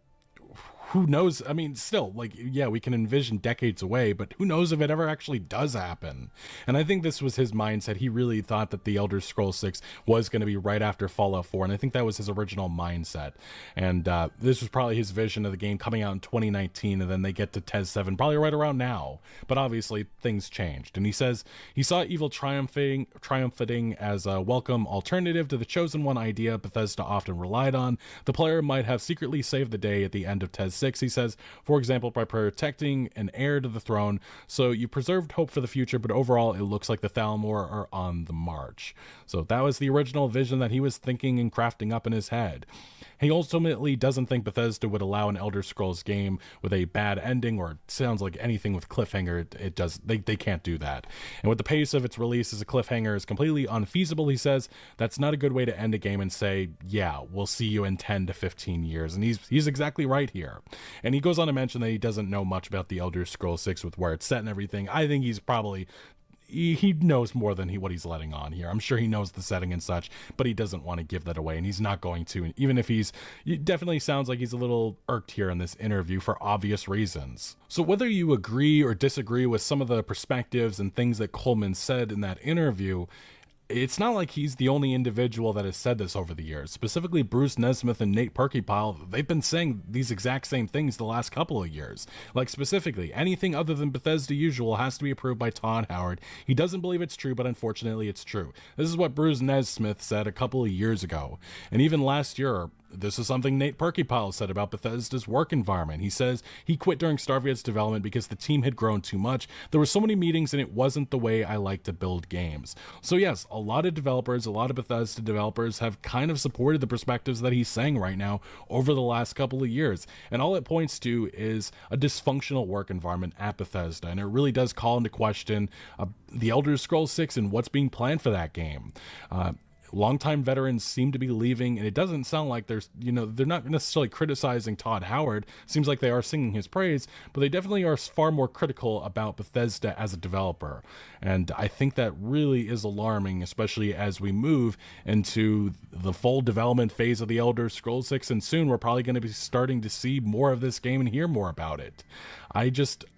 who knows? I mean, still, like, yeah, we can envision decades away, but who knows if it ever actually does happen. And I think this was his mindset. He really thought that the Elder Scrolls 6 was going to be right after Fallout 4, and I think that was his original mindset. And this was probably his vision of the game coming out in 2019, and then they get to TES 7 probably right around now. But obviously, things changed. And he says he saw evil triumphing as a welcome alternative to the Chosen One idea Bethesda often relied on. The player might have secretly saved the day at the end of TES 6, he says, for example, by protecting an heir to the throne. So you preserved hope for the future, but overall it looks like the Thalmor are on the march. So that was the original vision that he was thinking and crafting up in his head. He ultimately doesn't think Bethesda would allow an Elder Scrolls game with a bad ending, or it sounds like anything with cliffhanger. They can't do that. And with the pace of its release as a cliffhanger is completely unfeasible, he says, that's not a good way to end a game and say, yeah, we'll see you in 10 to 15 years. And he's exactly right here. And he goes on to mention that he doesn't know much about the Elder Scrolls 6 with where it's set and everything. I think he's probably... He knows more than what he's letting on here. I'm sure he knows the setting and such, but he doesn't want to give that away, and he's not going to. And even if it definitely sounds like he's a little irked here in this interview for obvious reasons. So whether you agree or disagree with some of the perspectives and things that Coleman said in that interview, it's not like he's the only individual that has said this over the years. Specifically, Bruce Nesmith and Nate Perkypile, they've been saying these exact same things the last couple of years. Like, specifically, anything other than Bethesda usual has to be approved by Todd Howard. He doesn't believe it's true, but unfortunately it's true. This is what Bruce Nesmith said a couple of years ago. And even last year, this is something Nate Perkypile said about Bethesda's work environment. He says he quit during Starfield's development because the team had grown too much. There were so many meetings and it wasn't the way I like to build games. So yes, a lot of developers, a lot of Bethesda developers have kind of supported the perspectives that he's saying right now over the last couple of years. And all it points to is a dysfunctional work environment at Bethesda. And it really does call into question the Elder Scrolls 6 and what's being planned for that game. Longtime veterans seem to be leaving, and it doesn't sound like they're not necessarily criticizing Todd Howard. Seems like they are singing his praise, but they definitely are far more critical about Bethesda as a developer. And I think that really is alarming, especially as we move into the full development phase of the Elder Scrolls 6, and soon we're probably going to be starting to see more of this game and hear more about it. I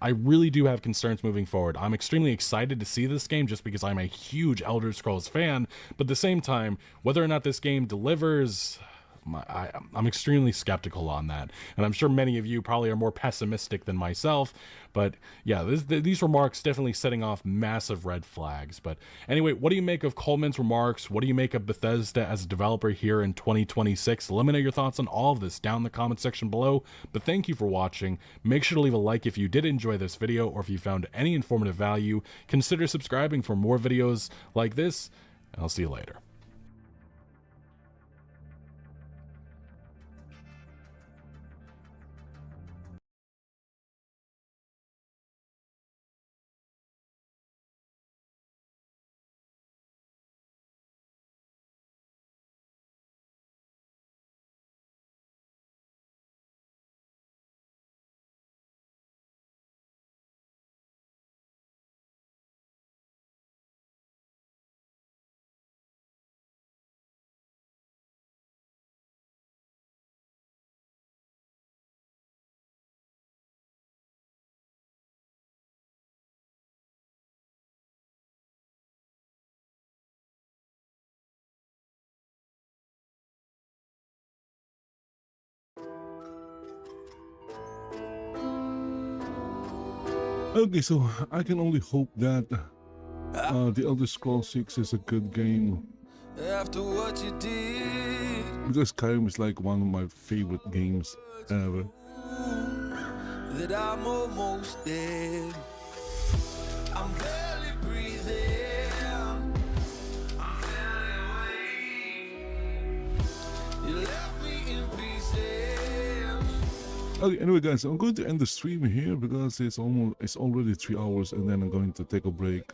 really do have concerns moving forward. I'm extremely excited to see this game just because I'm a huge Elder Scrolls fan, but at the same time, whether or not this game delivers, I'm extremely skeptical on that. And I'm sure many of you probably are more pessimistic than myself, but yeah, these remarks definitely setting off massive red flags. But anyway, what do you make of Coleman's remarks? What do you make of Bethesda as a developer here in 2026? Let me know your thoughts on all of this down in the comment section below. But thank you for watching. Make sure to leave a like if you did enjoy this video, or if you found any informative value. Consider subscribing for more videos like this, and I'll see you later. Okay, so I can only hope that the Elder Scrolls 6 is a good game. After what you did, Because Skyrim is like one of my favorite games ever. that I'm almost dead. I'm barely breathing. I'm barely awake. You left me in pieces. Okay, anyway guys, I'm going to end the stream here because it's already 3 hours, and then I'm going to take a break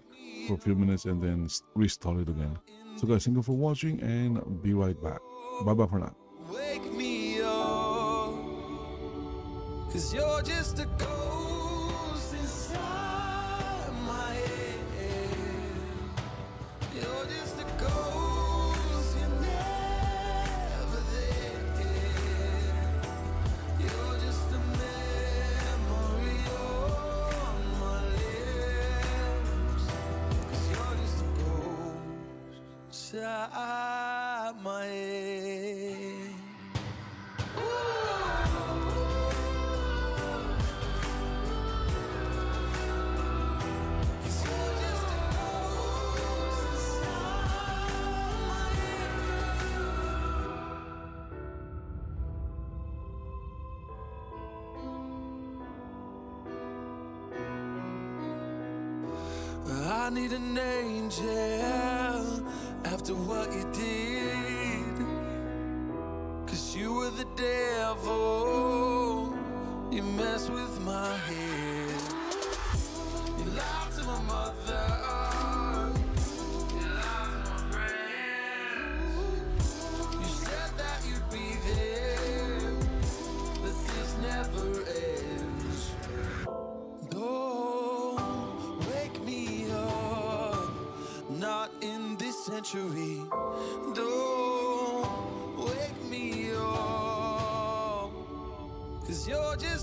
for a few minutes and then restart it again. So guys, thank you for watching and be right back. Bye bye for now. Wake me up, 'cause you're just a ghost inside. inside my head. I need an angel after what you did, 'cause you were the devil, you messed with my head. You lied to my mother, you lied to my friends. You said that you'd be there, but this never ends. Don't wake me up, not in this century. Don't wake me up, 'cause you're just